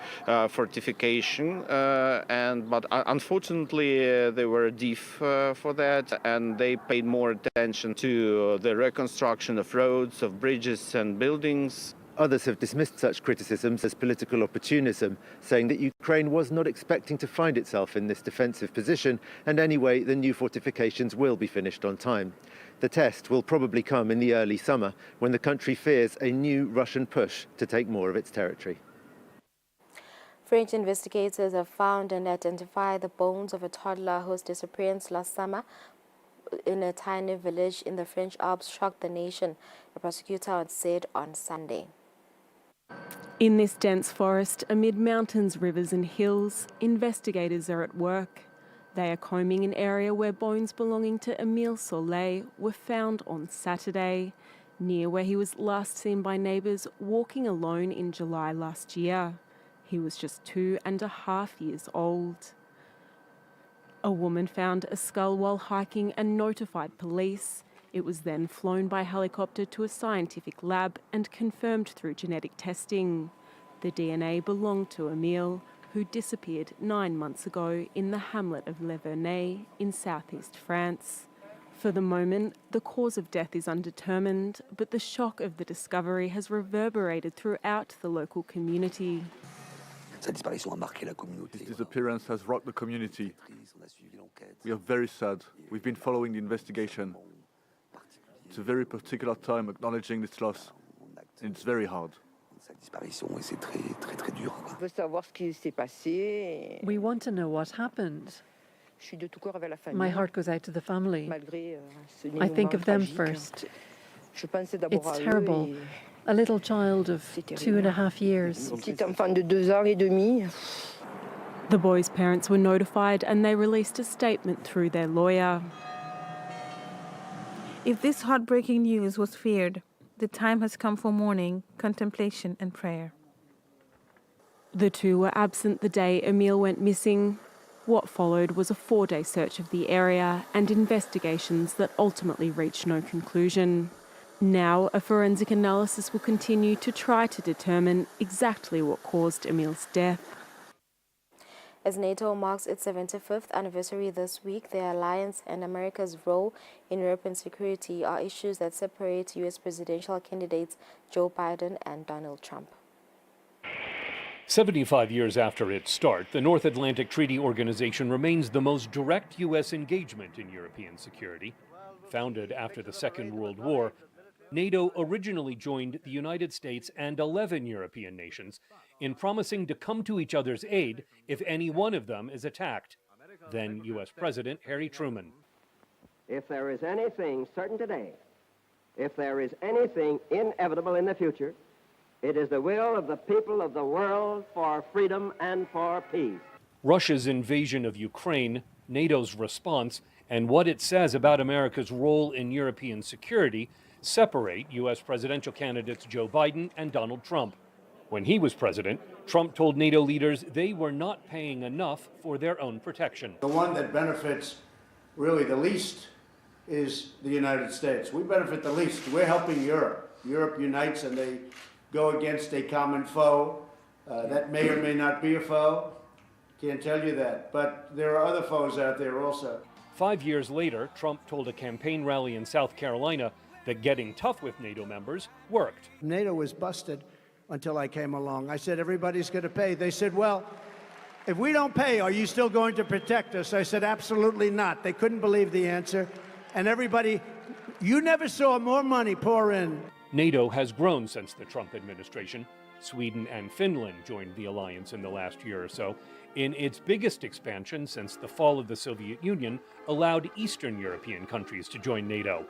fortification, but unfortunately they were deaf for that, and they paid more attention to the reconstruction of roads, of bridges and buildings. Others have dismissed such criticisms as political opportunism, saying that Ukraine was not expecting to find itself in this defensive position, and anyway, the new fortifications will be finished on time. The test will probably come in the early summer, when the country fears a new Russian push to take more of its territory. French investigators have found and identified the bones of a toddler whose disappearance last summer in a tiny village in the French Alps shocked the nation, the prosecutor had said on Sunday. In this dense forest, amid mountains, rivers and hills, investigators are at work. They are combing an area where bones belonging to Emile Soleil were found on Saturday, near where he was last seen by neighbours walking alone in July last year. He was just 2.5 years old. A woman found a skull while hiking and notified police. It was then flown by helicopter to a scientific lab and confirmed through genetic testing. The DNA belonged to Emile, who disappeared 9 months ago in the hamlet of Le Vernet in southeast France. For the moment, the cause of death is undetermined, but the shock of the discovery has reverberated throughout the local community. His disappearance has rocked the community. We are very sad. We've been following the investigation. It's a very particular time acknowledging this loss, and it's very hard. We want to know what happened. My heart goes out to the family. I think of them first. It's terrible. A little child of 2.5 years. The boys' parents were notified and they released a statement through their lawyer. If this heartbreaking news was feared, the time has come for mourning, contemplation and prayer. The two were absent the day Emile went missing. What followed was a 4-day search of the area and investigations that ultimately reached no conclusion. Now, a forensic analysis will continue to try to determine exactly what caused Emile's death. As NATO marks its 75th anniversary this week, the alliance and America's role in European security are issues that separate U.S. presidential candidates Joe Biden and Donald Trump. 75 years after its start, the North Atlantic Treaty Organization remains the most direct U.S. engagement in European security. Founded after the Second World War, NATO originally joined the United States and 11 European nations in promising to come to each other's aid if any one of them is attacked. Then U.S. President Harry Truman. If there is anything certain today, if there is anything inevitable in the future, it is the will of the people of the world for freedom and for peace. Russia's invasion of Ukraine, NATO's response, and what it says about America's role in European security separate U.S. presidential candidates Joe Biden and Donald Trump. When he was president, Trump told NATO leaders they were not paying enough for their own protection. The one that benefits really the least is the United States. We benefit the least. We're helping Europe. Europe unites and they go against a common foe. That may or may not be a foe. Can't tell you that. But there are other foes out there also. 5 years later, Trump told a campaign rally in South Carolina that getting tough with NATO members worked. NATO was busted until I came along. I said, everybody's going to pay. They said, well, if we don't pay, are you still going to protect us? I said, absolutely not. They couldn't believe the answer. And everybody, you never saw more money pour in. NATO has grown since the Trump administration. Sweden and Finland joined the alliance in the last year or so, in its biggest expansion since the fall of the Soviet Union allowed Eastern European countries to join NATO.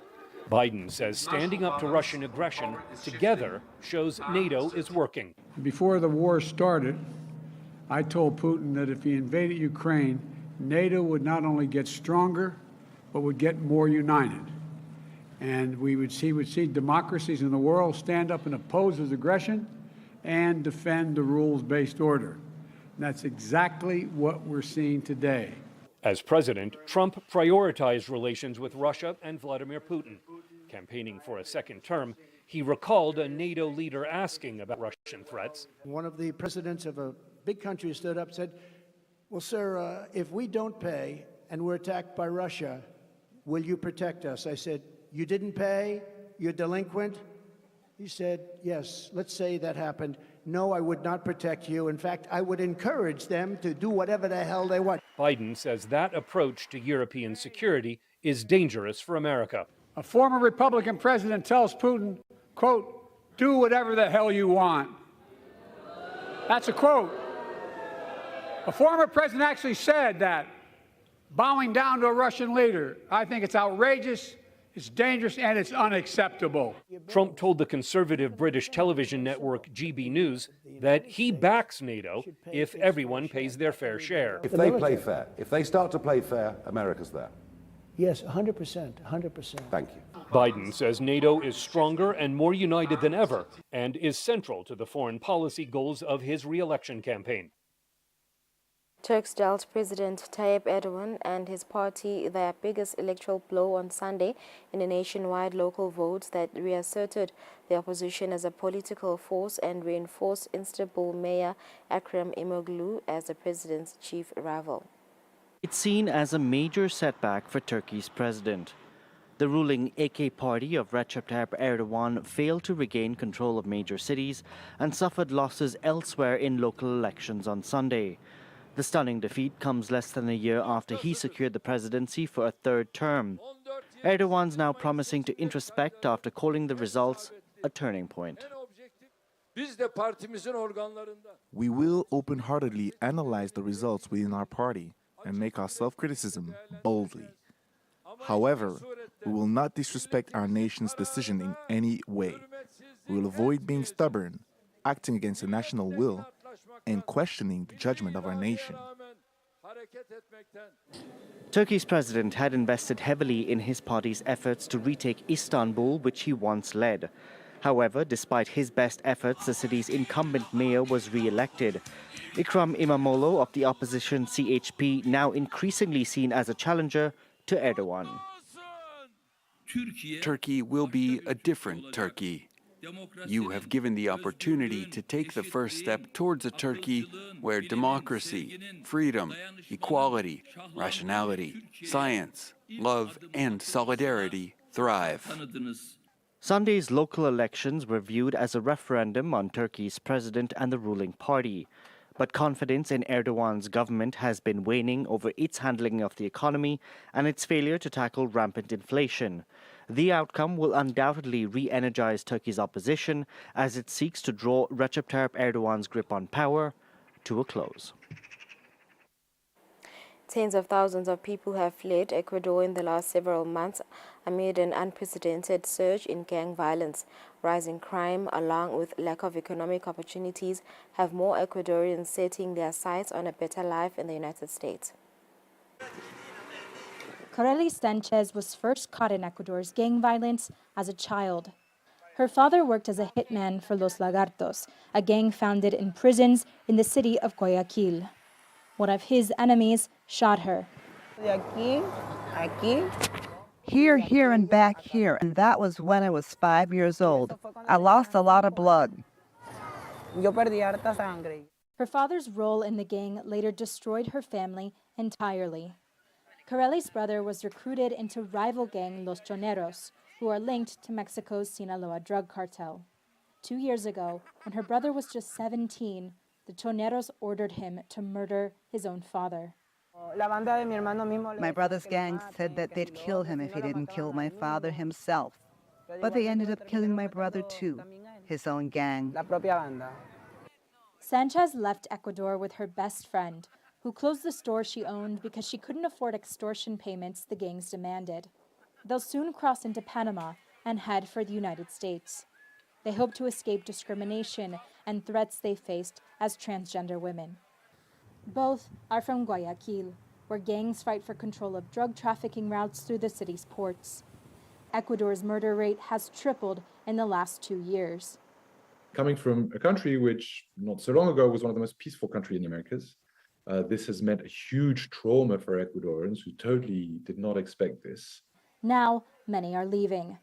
Biden says standing up to Russian aggression together shows NATO is working. Before the war started, I told Putin that if he invaded Ukraine, NATO would not only get stronger, but would get more united. And he would see democracies in the world stand up and oppose his aggression and defend the rules-based order. And that's exactly what we're seeing today. As president, Trump prioritized relations with Russia and Vladimir Putin. Campaigning for a second term, he recalled a NATO leader asking about Russian threats. One of the presidents of a big country stood up and said, well, sir, if we don't pay and we're attacked by Russia, will you protect us? I said, you didn't pay? You're delinquent? He said, yes, let's say that happened. No, I would not protect you. In fact, I would encourage them to do whatever the hell they want. Biden says that approach to European security is dangerous for America. A former Republican president tells Putin, quote, do whatever the hell you want. That's a quote. A former president actually said that bowing down to a Russian leader, I think it's outrageous, it's dangerous, and it's unacceptable. Trump told the conservative British television network GB News that he backs NATO if everyone pays their fair share. If they play fair, if they start to play fair, America's there. Yes, 100%, 100%. Thank you. Biden says NATO is stronger and more united than ever and is central to the foreign policy goals of his re-election campaign. Turks dealt President Tayyip Erdogan and his party their biggest electoral blow on Sunday in a nationwide local vote that reasserted the opposition as a political force and reinforced Istanbul Mayor Ekrem İmamoğlu as the president's chief rival. It's seen as a major setback for Turkey's president. The ruling AK party of Recep Tayyip Erdogan failed to regain control of major cities and suffered losses elsewhere in local elections on Sunday. The stunning defeat comes less than a year after he secured the presidency for a third term. Erdogan's now promising to introspect after calling the results a turning point. We will open-heartedly analyze the results within our party and make our self-criticism boldly. However, we will not disrespect our nation's decision in any way. We will avoid being stubborn, acting against the national will, and questioning the judgment of our nation. Turkey's president had invested heavily in his party's efforts to retake Istanbul, which he once led. However, despite his best efforts, the city's incumbent mayor was re-elected. Ekrem İmamoğlu of the opposition CHP, now increasingly seen as a challenger to Erdogan. Turkey will be a different Turkey. You have given the opportunity to take the first step towards a Turkey where democracy, freedom, equality, rationality, science, love, and solidarity thrive. Sunday's local elections were viewed as a referendum on Turkey's president and the ruling party. But confidence in Erdogan's government has been waning over its handling of the economy and its failure to tackle rampant inflation. The outcome will undoubtedly re-energize Turkey's opposition as it seeks to draw Recep Tayyip Erdogan's grip on power to a close. Tens of thousands of people have fled Ecuador in the last several months amid an unprecedented surge in gang violence. Rising crime, along with lack of economic opportunities, have more Ecuadorians setting their sights on a better life in the United States. Corely Sanchez was first caught in Ecuador's gang violence as a child. Her father worked as a hitman for Los Lagartos, a gang founded in prisons in the city of Guayaquil. One of his enemies shot her. Here, here, and back here, and that was when I was 5 years old. I lost a lot of blood. Her father's role in the gang later destroyed her family entirely. Corely's brother was recruited into rival gang Los Choneros, who are linked to Mexico's Sinaloa drug cartel. 2 years ago, when her brother was just 17, the Choneros ordered him to murder his own father. My brother's gang said that they'd kill him if he didn't kill my father himself. But they ended up killing my brother too, his own gang. Sanchez left Ecuador with her best friend, who closed the store she owned because she couldn't afford extortion payments the gangs demanded. They'll soon cross into Panama and head for the United States. They hope to escape discrimination and threats they faced as transgender women. Both are from Guayaquil, where gangs fight for control of drug trafficking routes through the city's ports. Ecuador's murder rate has tripled in the last 2 years. Coming from a country which not so long ago was one of the most peaceful countries in the Americas, this has meant a huge trauma for Ecuadorians who totally did not expect this. Now, many are leaving.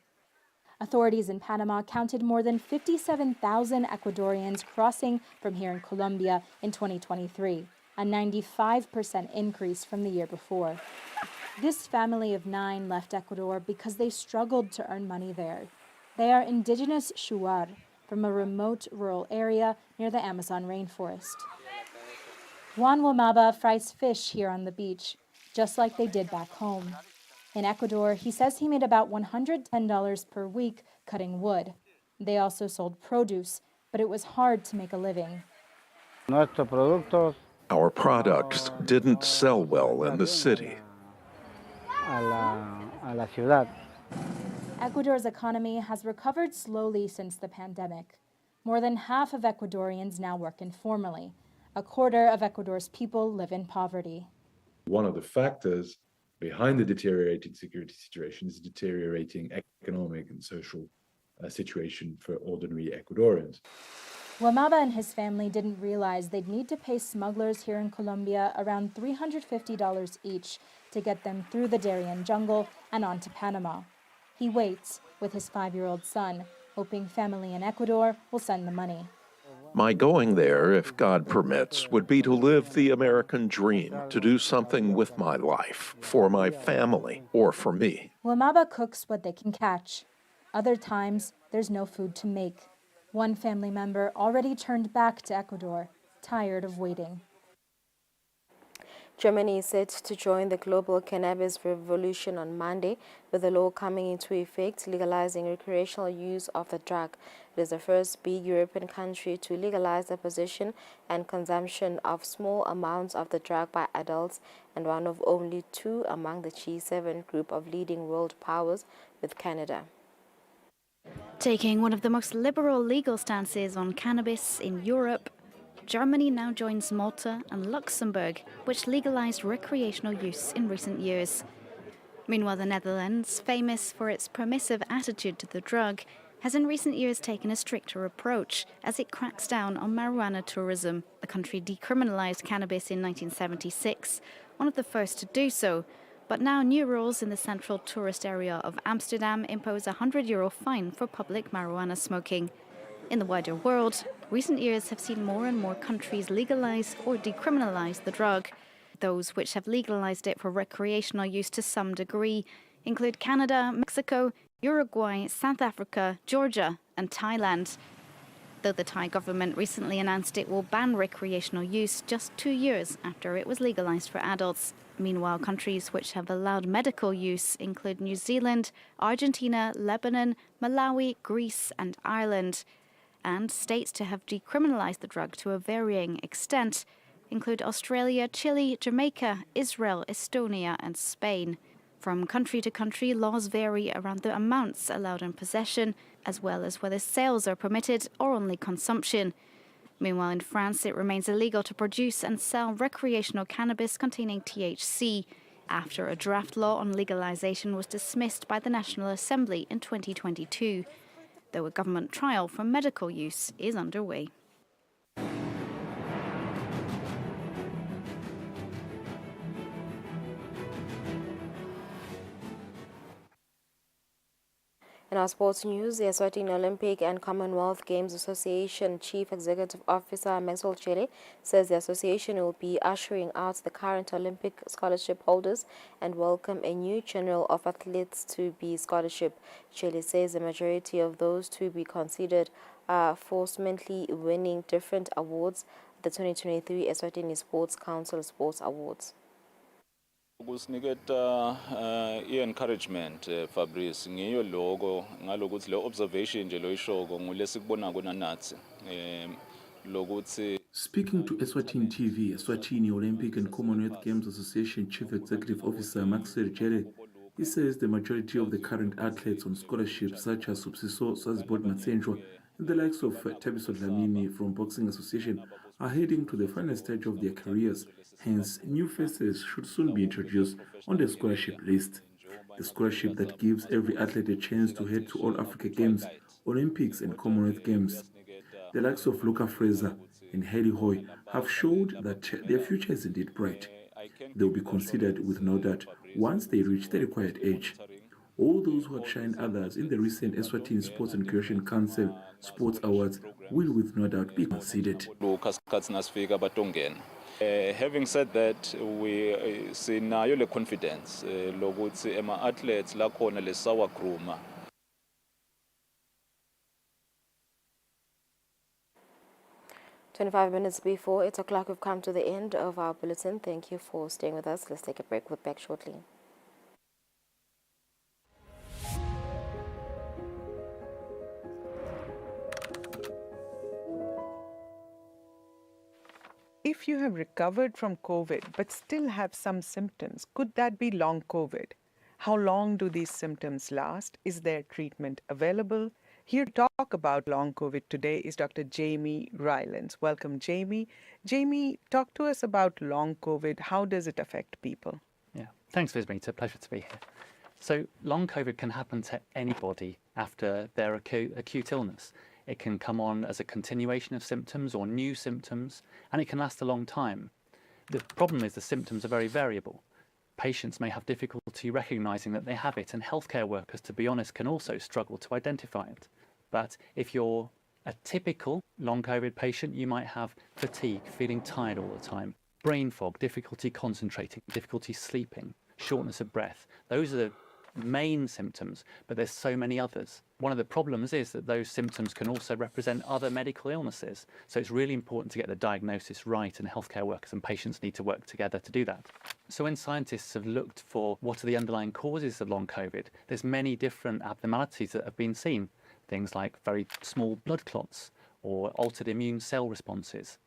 Authorities in Panama counted more than 57,000 Ecuadorians crossing from here in Colombia in 2023, a 95% increase from the year before. This family of 9 left Ecuador because they struggled to earn money there. They are indigenous Shuar from a remote rural area near the Amazon rainforest. Juan Wamaba fries fish here on the beach, just like they did back home. In Ecuador, he says he made about $110 per week cutting wood. They also sold produce, but it was hard to make a living. Our products didn't sell well in the city. Ecuador's economy has recovered slowly since the pandemic. More than half of Ecuadorians now work informally. A quarter of Ecuador's people live in poverty. One of the factors behind the deteriorating security situation is deteriorating economic and social situation for ordinary Ecuadorians. Wamaba and his family didn't realize they'd need to pay smugglers here in Colombia around $350 each to get them through the Darien jungle and onto Panama. He waits with his 5-year-old son, hoping family in Ecuador will send the money. My going there, if God permits, would be to live the American dream, to do something with my life, for my family, or for me. Wamaba cooks what they can catch. Other times, there's no food to make. One family member already turned back to Ecuador, tired of waiting. Germany is set to join the global cannabis revolution on Monday, with the law coming into effect legalizing recreational use of the drug. It is the first big European country to legalize the possession and consumption of small amounts of the drug by adults, and one of only 2 among the G7 group of leading world powers, with Canada. Taking one of the most liberal legal stances on cannabis in Europe, Germany now joins Malta and Luxembourg, which legalized recreational use in recent years. Meanwhile, the Netherlands, famous for its permissive attitude to the drug, has in recent years taken a stricter approach as it cracks down on marijuana tourism. The country decriminalized cannabis in 1976, one of the first to do so. But now new rules in the central tourist area of Amsterdam impose a €100 fine for public marijuana smoking. In the wider world, recent years have seen more and more countries legalize or decriminalize the drug. Those which have legalized it for recreational use to some degree include Canada, Mexico, Uruguay, South Africa, Georgia, and Thailand. Though the Thai government recently announced it will ban recreational use just 2 years after it was legalized for adults. Meanwhile, countries which have allowed medical use include New Zealand, Argentina, Lebanon, Malawi, Greece, and Ireland. And states to have decriminalized the drug to a varying extent include Australia, Chile, Jamaica, Israel, Estonia, and Spain. From country to country, laws vary around the amounts allowed in possession, as well as whether sales are permitted or only consumption. Meanwhile, in France, it remains illegal to produce and sell recreational cannabis containing THC, after a draft law on legalization was dismissed by the National Assembly in 2022. Though a government trial for medical use is underway. In our sports news, the Eswatini Olympic and Commonwealth Games Association Chief Executive Officer Maxwell Chile says the association will be ushering out the current Olympic scholarship holders and welcome a new general of athletes to be scholarship. Chile says the majority of those to be considered are fortunately winning different awards at the 2023 Eswatini Sports Council Sports Awards. Kusiniketa i-encouragement Fabrice ngiyo logo ngalokuthi le observation nje lo ishoko ngulesikubona kona nathi lokuthi. Speaking to Eswatini TV, Eswatini Olympic and Commonwealth Games Association Chief Executive Officer Maxwell Chile, he says the majority of the current athletes on scholarships such as Subsiso, Sazbot Matsenjwa and the likes of Tabiso Dlamini from Boxing Association are heading to the final stage of their careers. Hence, new faces should soon be introduced on the scholarship list. The scholarship that gives every athlete a chance to head to all Africa Games, Olympics and Commonwealth Games. The likes of Luca Fraser and Haley Hoy have showed that their future is indeed bright. They will be considered with no doubt once they reach the required age. All those who outshined others in the recent Eswatini Sports and Recreation Council Sports Awards will with no doubt be considered. Having said that, we sinayo le confidence lokuthi ema athletes la khona le sawa gruma. "25 minutes before 8 o'clock, we've come to the end of our bulletin. Thank you for staying with us. Let's take a break. We'll be back shortly. If if you have recovered from COVID but still have some symptoms, could that be long COVID? How long do these symptoms last? Is there treatment available? Here to talk about long COVID today is Dr. Jamie Rylance. Welcome, Jamie. Jamie, talk to us about long COVID. How does it affect people? Yeah, thanks, Visma. It's a pleasure to be here. So long COVID can happen to anybody after their acute illness. It can come on as a continuation of symptoms or new symptoms, and it can last a long time. The problem is the symptoms are very variable. Patients may have difficulty recognising that they have it, and healthcare workers, to be honest, can also struggle to identify it. But if you're a typical long COVID patient, you might have fatigue, feeling tired all the time, brain fog, difficulty concentrating, difficulty sleeping, shortness of breath. Those are the main symptoms, but there's so many others. One of the problems is that those symptoms can also represent other medical illnesses. So it's really important to get the diagnosis right, and healthcare workers and patients need to work together to do that. So when scientists have looked for what are the underlying causes of long COVID, there's many different abnormalities that have been seen. Things like very small blood clots or altered immune cell responses,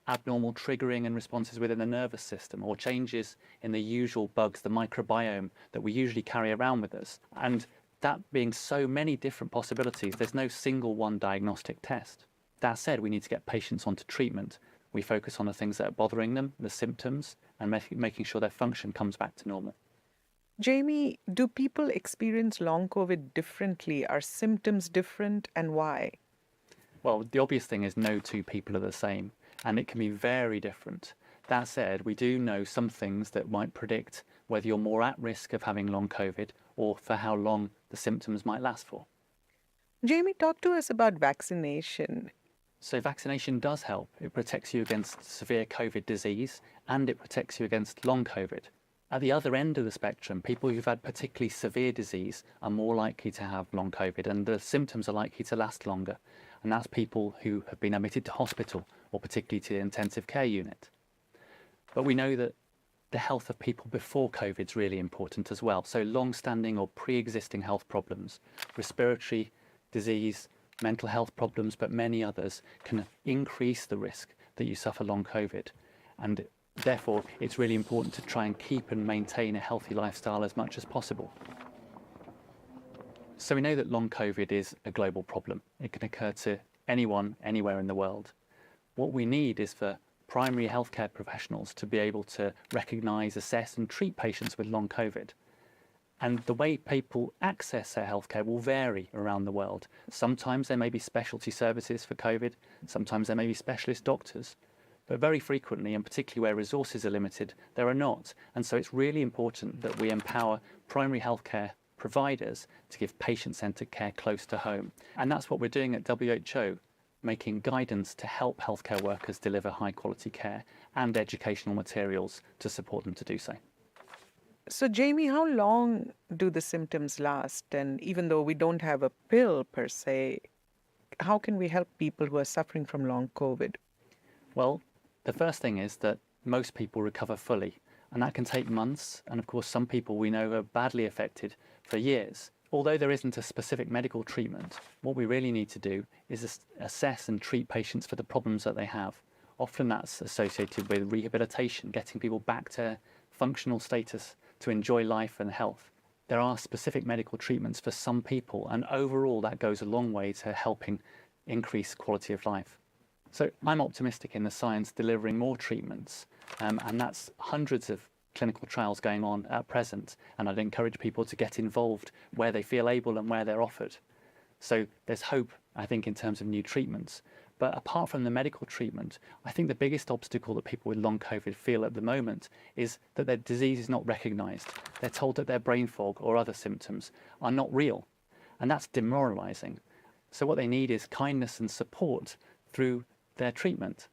abnormal triggering and responses within the nervous system, or changes in the usual bugs, the microbiome that we usually carry around with us. And that being so many different possibilities, there's no single one diagnostic test. That said, we need to get patients onto treatment. We focus on the things that are bothering them, the symptoms, and making sure their function comes back to normal. Jamie, do people experience long COVID differently? Are symptoms different, and why? Well, the obvious thing is no two people are the same, and it can be very different. That said, we do know some things that might predict whether you're more at risk of having long COVID or for how long the symptoms might last for. Jamie, talk to us about vaccination. So vaccination does help. It protects you against severe COVID disease, and it protects you against long COVID. At the other end of the spectrum, people who've had particularly severe disease are more likely to have long COVID, and the symptoms are likely to last longer. And that's people who have been admitted to hospital, or particularly to the intensive care unit. But we know that the health of people before COVID is really important as well. So long-standing or pre-existing health problems, respiratory disease, mental health problems, but many others can increase the risk that you suffer long COVID. And therefore, it's really important to try and keep and maintain a healthy lifestyle as much as possible. So we know that long COVID is a global problem. It can occur to anyone, anywhere in the world. What we need is for primary healthcare professionals to be able to recognise, assess and treat patients with long COVID. And the way people access their healthcare will vary around the world. Sometimes there may be specialty services for COVID, sometimes there may be specialist doctors. But very frequently, and particularly where resources are limited, there are not. And so it's really important that we empower primary healthcare providers to give patient-centred care close to home. And that's what we're doing at WHO, making guidance to help healthcare workers deliver high-quality care and educational materials to support them to do so. So, Jamie, how long do the symptoms last? And even though we don't have a pill per se, how can we help people who are suffering from long COVID? Well, the first thing is that most people recover fully, and that can take months. And of course, some people we know are badly affected for years. Although there isn't a specific medical treatment, what we really need to do is assess and treat patients for the problems that they have. Often that's associated with rehabilitation, getting people back to functional status to enjoy life and health. There are specific medical treatments for some people, and overall that goes a long way to helping increase quality of life. So I'm optimistic in the science delivering more treatments, and that's hundreds of clinical trials going on at present, and I'd encourage people to get involved where they feel able and where they're offered. So there's hope, I think, in terms of new treatments. But apart from the medical treatment, I think the biggest obstacle that people with long COVID feel at the moment is that their disease is not recognised. They're told that their brain fog or other symptoms are not real, and that's demoralising. So what they need is kindness and support through their treatment,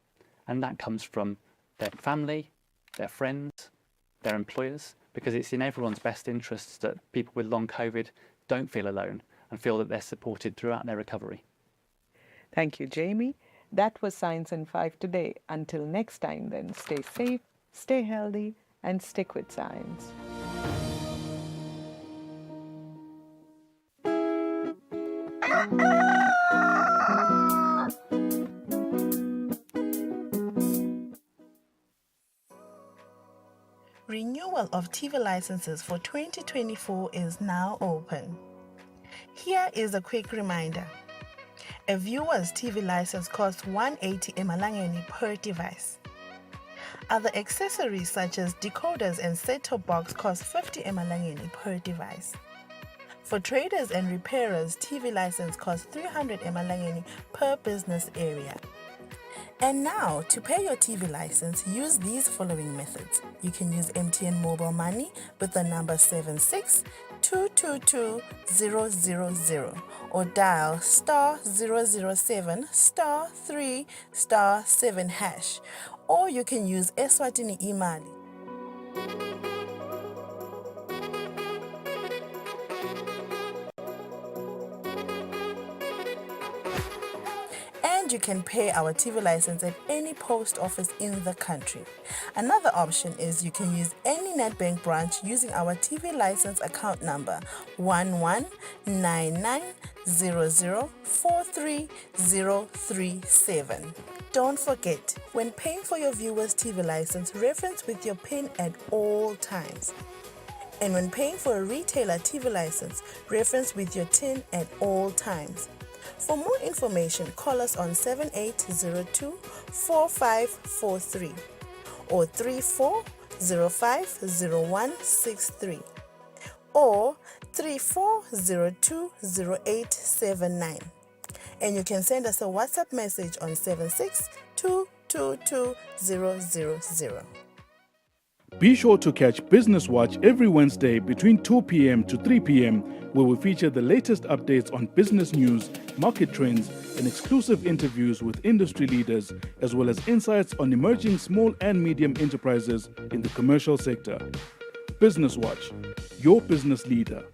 and that comes from their family, their friends, their employers, because it's in everyone's best interests that people with long COVID don't feel alone and feel that they're supported throughout their recovery. Thank you, Jamie. That was Science in 5 today. Until next time then, stay safe, stay healthy, and stick with science. renewal of TV licenses for 2024 is now open. Here is a quick reminder. A viewer's TV license costs 180 emalangeni per device. Other accessories such as decoders and set-top box cost 50 emalangeni per device. For traders and repairers, TV license costs 300 emalangeni per business area. And now, to pay your TV license, use these following methods. You can use MTN Mobile Money with the number 762222000 or dial *007 *3 *7#, or you can use Eswatini Imali. And you can pay our TV license at any post office in the country. Another option is you can use any NetBank branch using our TV license account number 119900430037. Don't forget, when paying for your viewer's TV license, reference with your PIN at all times. And when paying for a retailer TV license, reference with your TIN at all times. For more information, call us on 7802-4543 or 34050163 or 34020879. And you can send us a WhatsApp message on 762222000. Be sure to catch Business Watch every Wednesday between 2 p.m. to 3 p.m., where we feature the latest updates on business news, market trends, and exclusive interviews with industry leaders, as well as insights on emerging small and medium enterprises in the commercial sector. Business Watch, your business leader.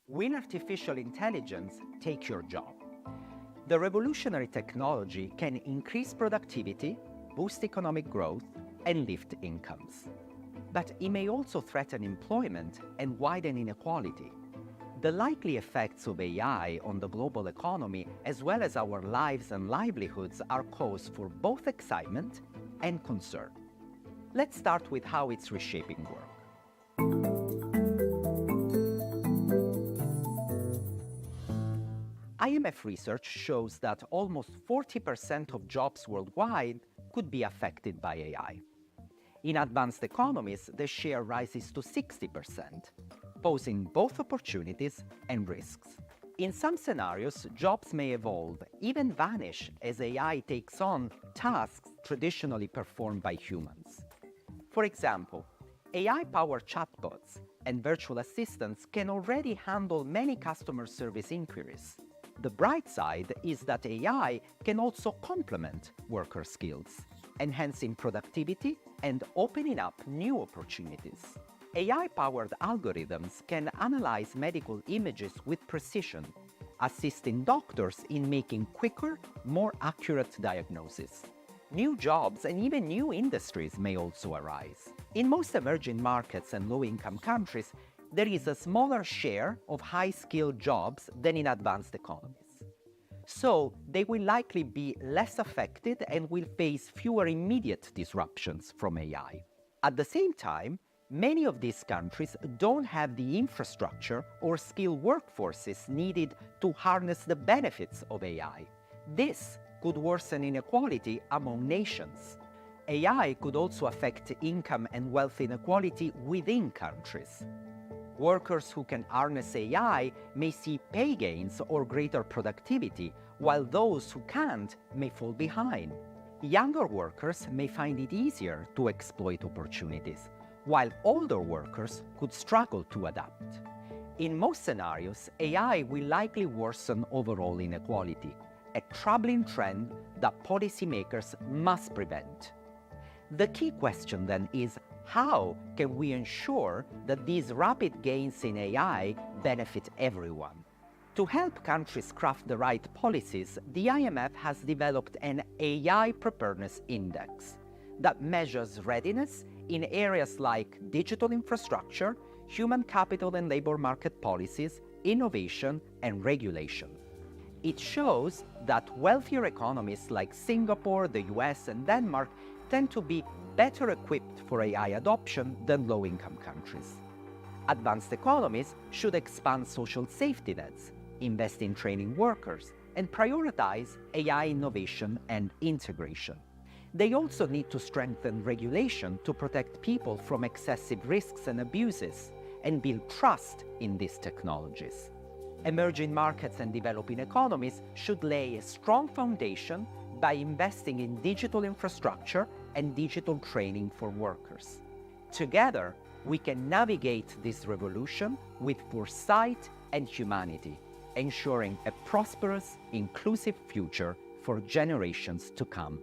Will artificial intelligence take your job? The revolutionary technology can increase productivity, boost economic growth, and lift incomes. But it may also threaten employment and widen inequality. The likely effects of AI on the global economy, as well as our lives and livelihoods, are cause for both excitement and concern. Let's start with how it's reshaping work. IMF research shows that almost 40% of jobs worldwide could be affected by AI. In advanced economies, the share rises to 60%, posing both opportunities and risks. In some scenarios, jobs may evolve, even vanish, as AI takes on tasks traditionally performed by humans. For example, AI-powered chatbots and virtual assistants can already handle many customer service inquiries. The bright side is that AI can also complement worker skills, enhancing productivity and opening up new opportunities. AI-powered algorithms can analyze medical images with precision, assisting doctors in making quicker, more accurate diagnoses. New jobs and even new industries may also arise. In most emerging markets and low-income countries, there is a smaller share of high-skilled jobs than in advanced economies. So they will likely be less affected and will face fewer immediate disruptions from AI. At the same time, many of these countries don't have the infrastructure or skilled workforces needed to harness the benefits of AI. This could worsen inequality among nations. AI could also affect income and wealth inequality within countries. Workers who can harness AI may see pay gains or greater productivity, while those who can't may fall behind. Younger workers may find it easier to exploit opportunities, while older workers could struggle to adapt. In most scenarios, AI will likely worsen overall inequality, a troubling trend that policymakers must prevent. The key question then is, how can we ensure that these rapid gains in AI benefit everyone? To help countries craft the right policies, the IMF has developed an AI Preparedness Index that measures readiness in areas like digital infrastructure, human capital and labor market policies, innovation, and regulation. It shows that wealthier economies like Singapore, the US, and Denmark tend to be better equipped for AI adoption than low-income countries. Advanced economies should expand social safety nets, invest in training workers, and prioritize AI innovation and integration. They also need to strengthen regulation to protect people from excessive risks and abuses and build trust in these technologies. Emerging markets and developing economies should lay a strong foundation by investing in digital infrastructure and digital training for workers. Together, we can navigate this revolution with foresight and humanity, ensuring a prosperous, inclusive future for generations to come.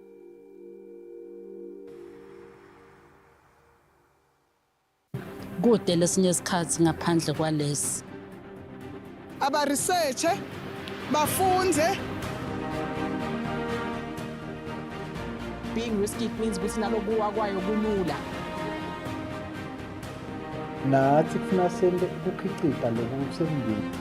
Kude lesinye isikhathi ngaphandle kwalesi. Aba research bafunze. Being risky means ukuthi nalokuwa kwayo kulula. Nathi kufuna sende ukukhicita lokusemndeni.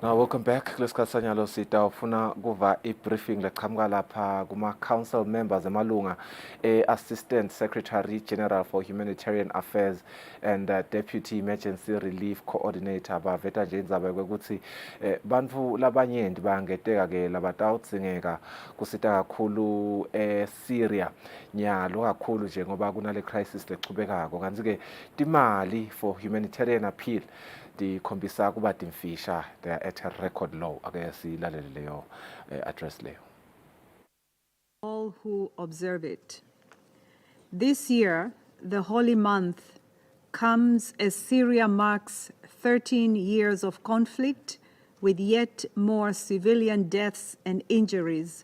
Now, welcome back. Kulesikhathi sita ufuna kuva i-briefing leqhamuka lapha kuma-council members emalunga Assistant Secretary General for Humanitarian Affairs and Deputy Emergency Relief Coordinator baveta nje indzaba yokuthi bantfu labanyenti bangeteka-ke labatawudzingeka kusita kakhulu Syria nyalo kakhulu nje ngoba kunale crisis lechubekako kanti-ke timali for humanitarian appeal tikhombisa kuba timfisha, they are at a record low. Ake silalele leyo address leyo. All who observe it. This year, the holy month comes as Syria marks 13 years of conflict with yet more civilian deaths and injuries,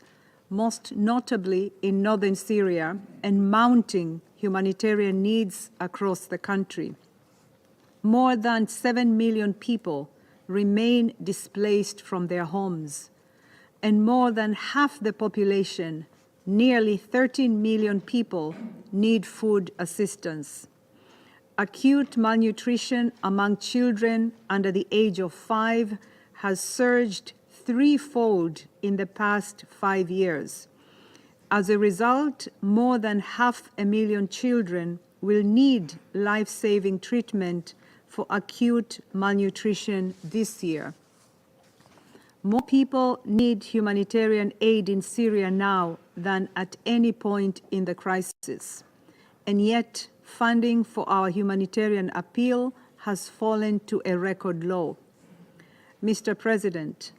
most notably in northern Syria, and mounting humanitarian needs across the country. More than 7 million people remain displaced from their homes, and more than half the population, nearly 13 million people, need food assistance. Acute malnutrition among children under the age of 5 has surged threefold in the past 5 years. As a result, more than 500,000 children will need life-saving treatment for acute malnutrition this year. More people need humanitarian aid in Syria now than at any point in the crisis. And yet, funding for our humanitarian appeal has fallen to a record low. Mr. President,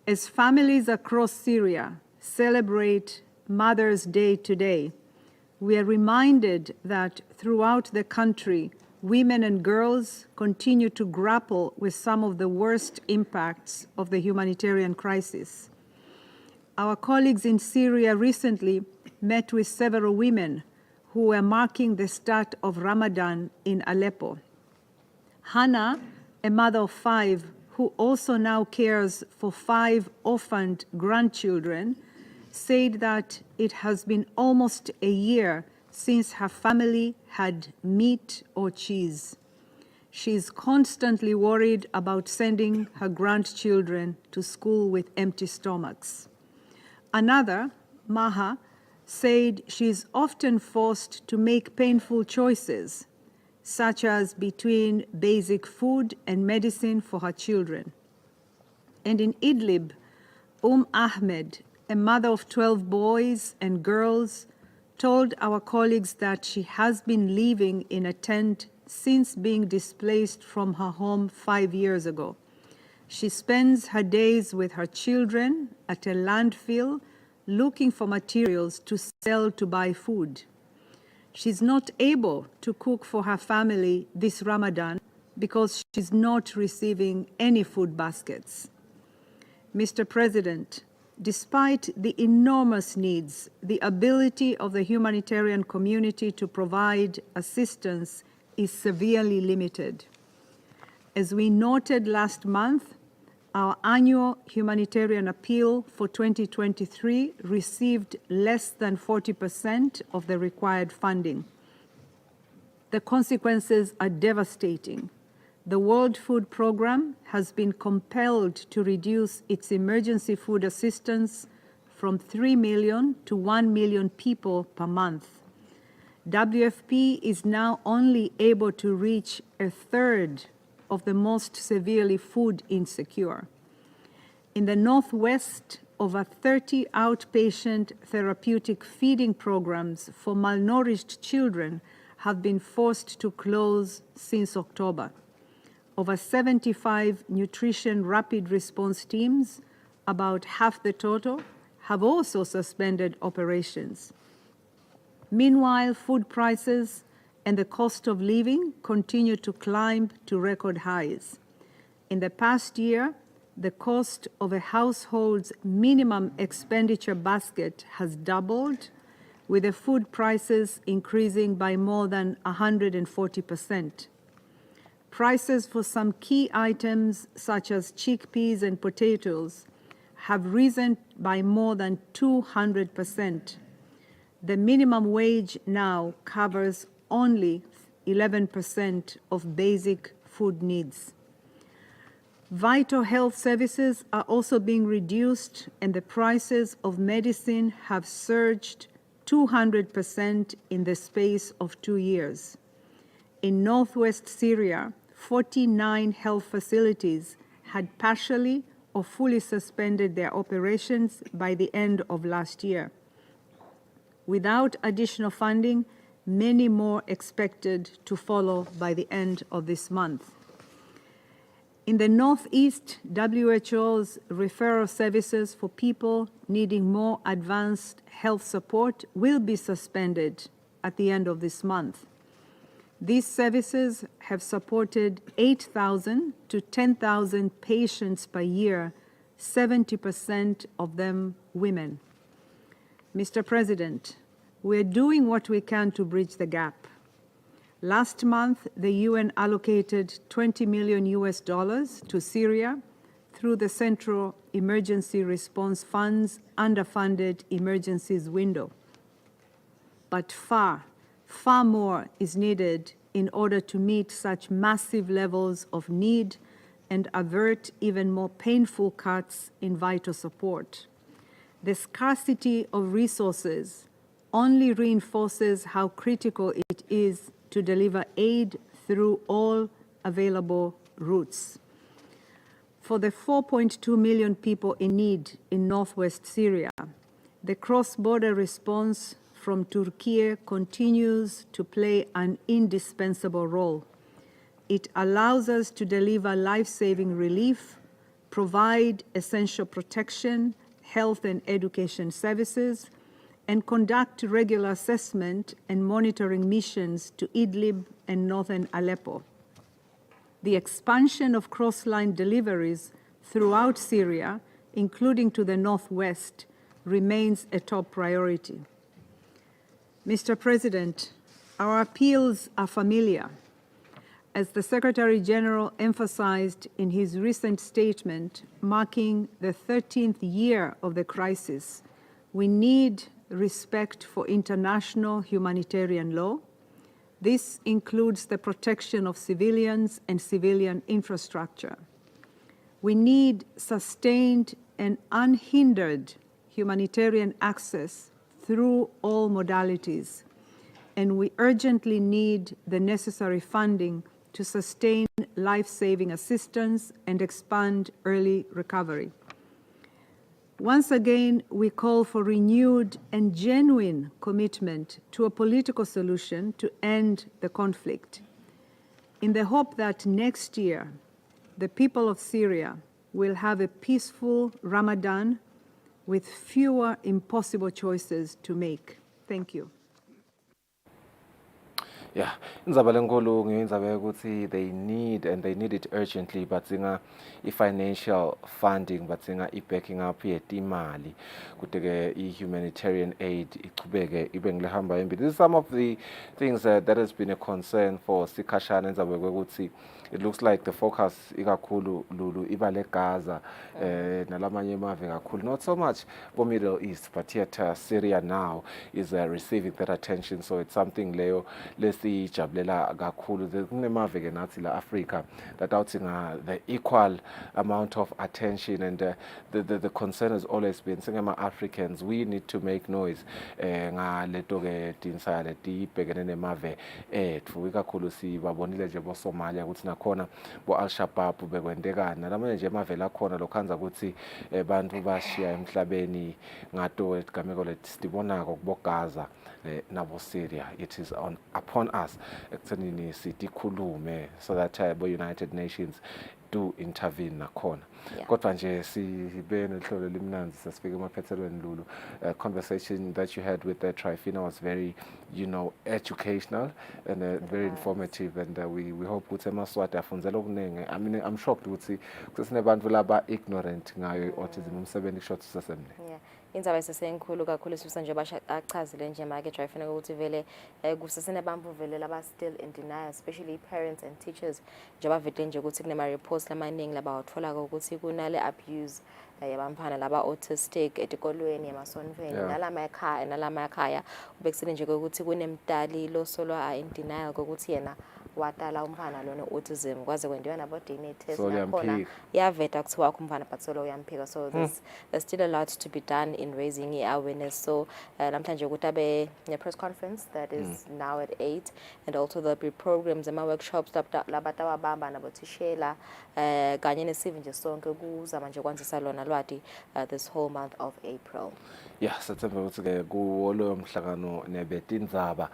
as families across Syria celebrate Mother's Day today, we are reminded that throughout the country, women and girls continue to grapple with some of the worst impacts of the humanitarian crisis. Our colleagues in Syria recently met with several women who were marking the start of Ramadan in Aleppo. Hannah, a mother of 5, who also now cares for 5 orphaned grandchildren, said that it has been almost a year since her family had meat or cheese. She is constantly worried about sending her grandchildren to school with empty stomachs. Another, Maha, said she is often forced to make painful choices, such as between basic food and medicine for her children. And in Idlib, Ahmed, a mother of 12 boys and girls, told our colleagues that she has been living in a tent since being displaced from her home 5 years ago. She spends her days with her children at a landfill looking for materials to sell to buy food. She's not able to cook for her family this Ramadan because she's not receiving any food baskets. Mr. President, despite the enormous needs, the ability of the humanitarian community to provide assistance is severely limited. As we noted last month, our annual humanitarian appeal for 2023 received less than 40% of the required funding. The consequences are devastating. The World Food Programme has been compelled to reduce its emergency food assistance from 3 million to 1 million people per month. WFP is now only able to reach a third of the most severely food insecure. In the Northwest, over 30 outpatient therapeutic feeding programs for malnourished children have been forced to close since October. Over 75 nutrition rapid response teams, about half the total, have also suspended operations. Meanwhile, food prices and the cost of living continue to climb to record highs. In the past year, the cost of a household's minimum expenditure basket has doubled, with the food prices increasing by more than 140%. Prices for some key items, such as chickpeas and potatoes, have risen by more than 200%. The minimum wage now covers only 11% of basic food needs. Vital health services are also being reduced, and the prices of medicine have surged 200% in the space of 2 years. In northwest Syria, 49 health facilities had partially or fully suspended their operations by the end of last year. Without additional funding, many more expected to follow by the end of this month. In the Northeast, WHO's referral services for people needing more advanced health support will be suspended at the end of this month. These services have supported 8,000 to 10,000 patients per year, 70% of them women. Mr. President, we're doing what we can to bridge the gap. Last month, the UN allocated $20 million to Syria through the Central Emergency Response Fund's underfunded emergencies window. But far more is needed in order to meet such massive levels of need and avert even more painful cuts in vital support. The scarcity of resources only reinforces how critical it is to deliver aid through all available routes. For the 4.2 million people in need in northwest Syria, the cross-border response from Turkey continues to play an indispensable role. It allows us to deliver life-saving relief, provide essential protection, health and education services, and conduct regular assessment and monitoring missions to Idlib and northern Aleppo. The expansion of cross-line deliveries throughout Syria, including to the northwest, remains a top priority. Mr. President, our appeals are familiar. As the Secretary General emphasized in his recent statement marking the 13th year of the crisis, we need respect for international humanitarian law. This includes the protection of civilians and civilian infrastructure. We need sustained and unhindered humanitarian access through all modalities, and we urgently need the necessary funding to sustain life-saving assistance and expand early recovery. Once again, we call for renewed and genuine commitment to a political solution to end the conflict, in the hope that next year, the people of Syria will have a peaceful Ramadan with fewer impossible choices to make. Thank you. Yeah, indzaba lenkulu ngiyindzaba yokuthi they need it urgently but zinga i-financial funding but zinga i-backing up yetimali kuthi-ke i-humanitarian aid ichubeke ibe ngilehamba embili. This is some of the things that has been a concern for sikhashana indzaba yokuthi it looks like the focus ikakhulu lulu iba le Gaza nalamanye emave kakhulu, not so much for Middle East, but yet Syria now is receiving that attention, so it's something leyo lesijabulela kakhulu. Kunemave ke nathi la Africa that outing the equal amount of attention, and the concern has always been singema Africans, we need to make noise ngaleto ke tinsa leti ibhekene nemave ethu ikakhulu sibabonile nje bo Somalia ukuthi nakhona bo Al-Shabaab bekwendekana nalamanye nje emave lakhona lokhanza ukuthi bantu bashiya emhlabeni ngato esigameko leti sibonako kubo Gaza nabo Syria. It is upon us ekuthenini sitikhulume so that bo United Nations do intervene nakhona. Kodwa nje sibe nehlelo limnanzi sasifika emaphethelweni lulu. Conversation that you had with Trifina was very, educational and very informative, and we hope ukuthi emaswati afundzela okuningi. I mean, I'm shocked ukuthi kusenebantu laba ignorant ngayo autism umsebenzi short sasemne. Indzaba esesenkulu kakhulu sifisa nje bachazile nje make Trifina ukuthi vele kusesenebambu vele laba still in denial, especially parents and teachers njengoba vele nje ukuthi kunema reports lamaningi laba wathola ukuthi kunale abuse yabantwana laba autistic etikolweni emasonweni nalama ekhaya ubekusele nje ukuthi kunemdali losolwa in denial ukuthi yena watala umfana lona autism kwaze kwendiwa nabo DNA test nakhona yaveta kuthiwa umfana but solo uyamphika. So there's still a lot to be done in raising awareness. So namhlanje ukuthi abe ne press conference that is now at 8, and also there'll be programs and workshops labantu ababamba nabothishela kanye nesive nje sonke kuzama nje kwanzisa lona lwati this whole month of April. Yeah, September ukuthi ke kuwo lo mhlangano nebetindzaba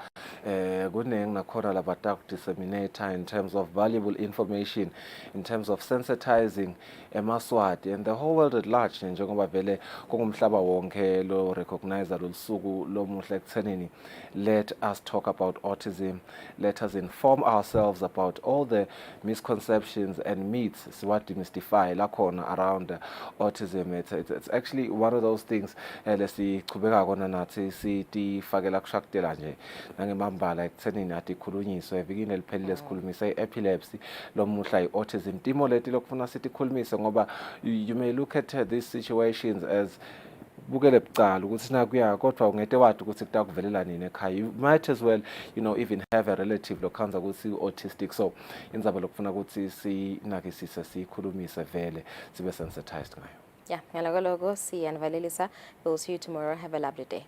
kunengi nakhona labata disseminate in terms of valuable information, in terms of sensitizing emaswati and the whole world at large, njengoba vele kungumhlaba wonke lo recognize lusuku lomuhle ekuthenini let us talk about autism, let us inform ourselves about all the misconceptions and myths siwadi demystify lakhona around autism. It's actually one of those things lesichubeka kona nathi sitifakela kushaktela nje nangemambala ekuthenini atikhulunyiswe evikini eliphelile sikhulumise epilepsy lomuhla i-autism timo leti lokufuna sitikhulumise ngoba you may look at these situations as bukele bucala ukuthi nakuya kodwa ungete wathi ukuthi kutakuvelela nini ekhaya. You might as well even have a relative lokhanza ukuthi autistic, so indzaba lokufuna ukuthi sinakisise sikhulumise vele sibe sensitized ngayo. Yeah, ngaloko siyanvalelisa. We'll see you tomorrow. Have a lovely day.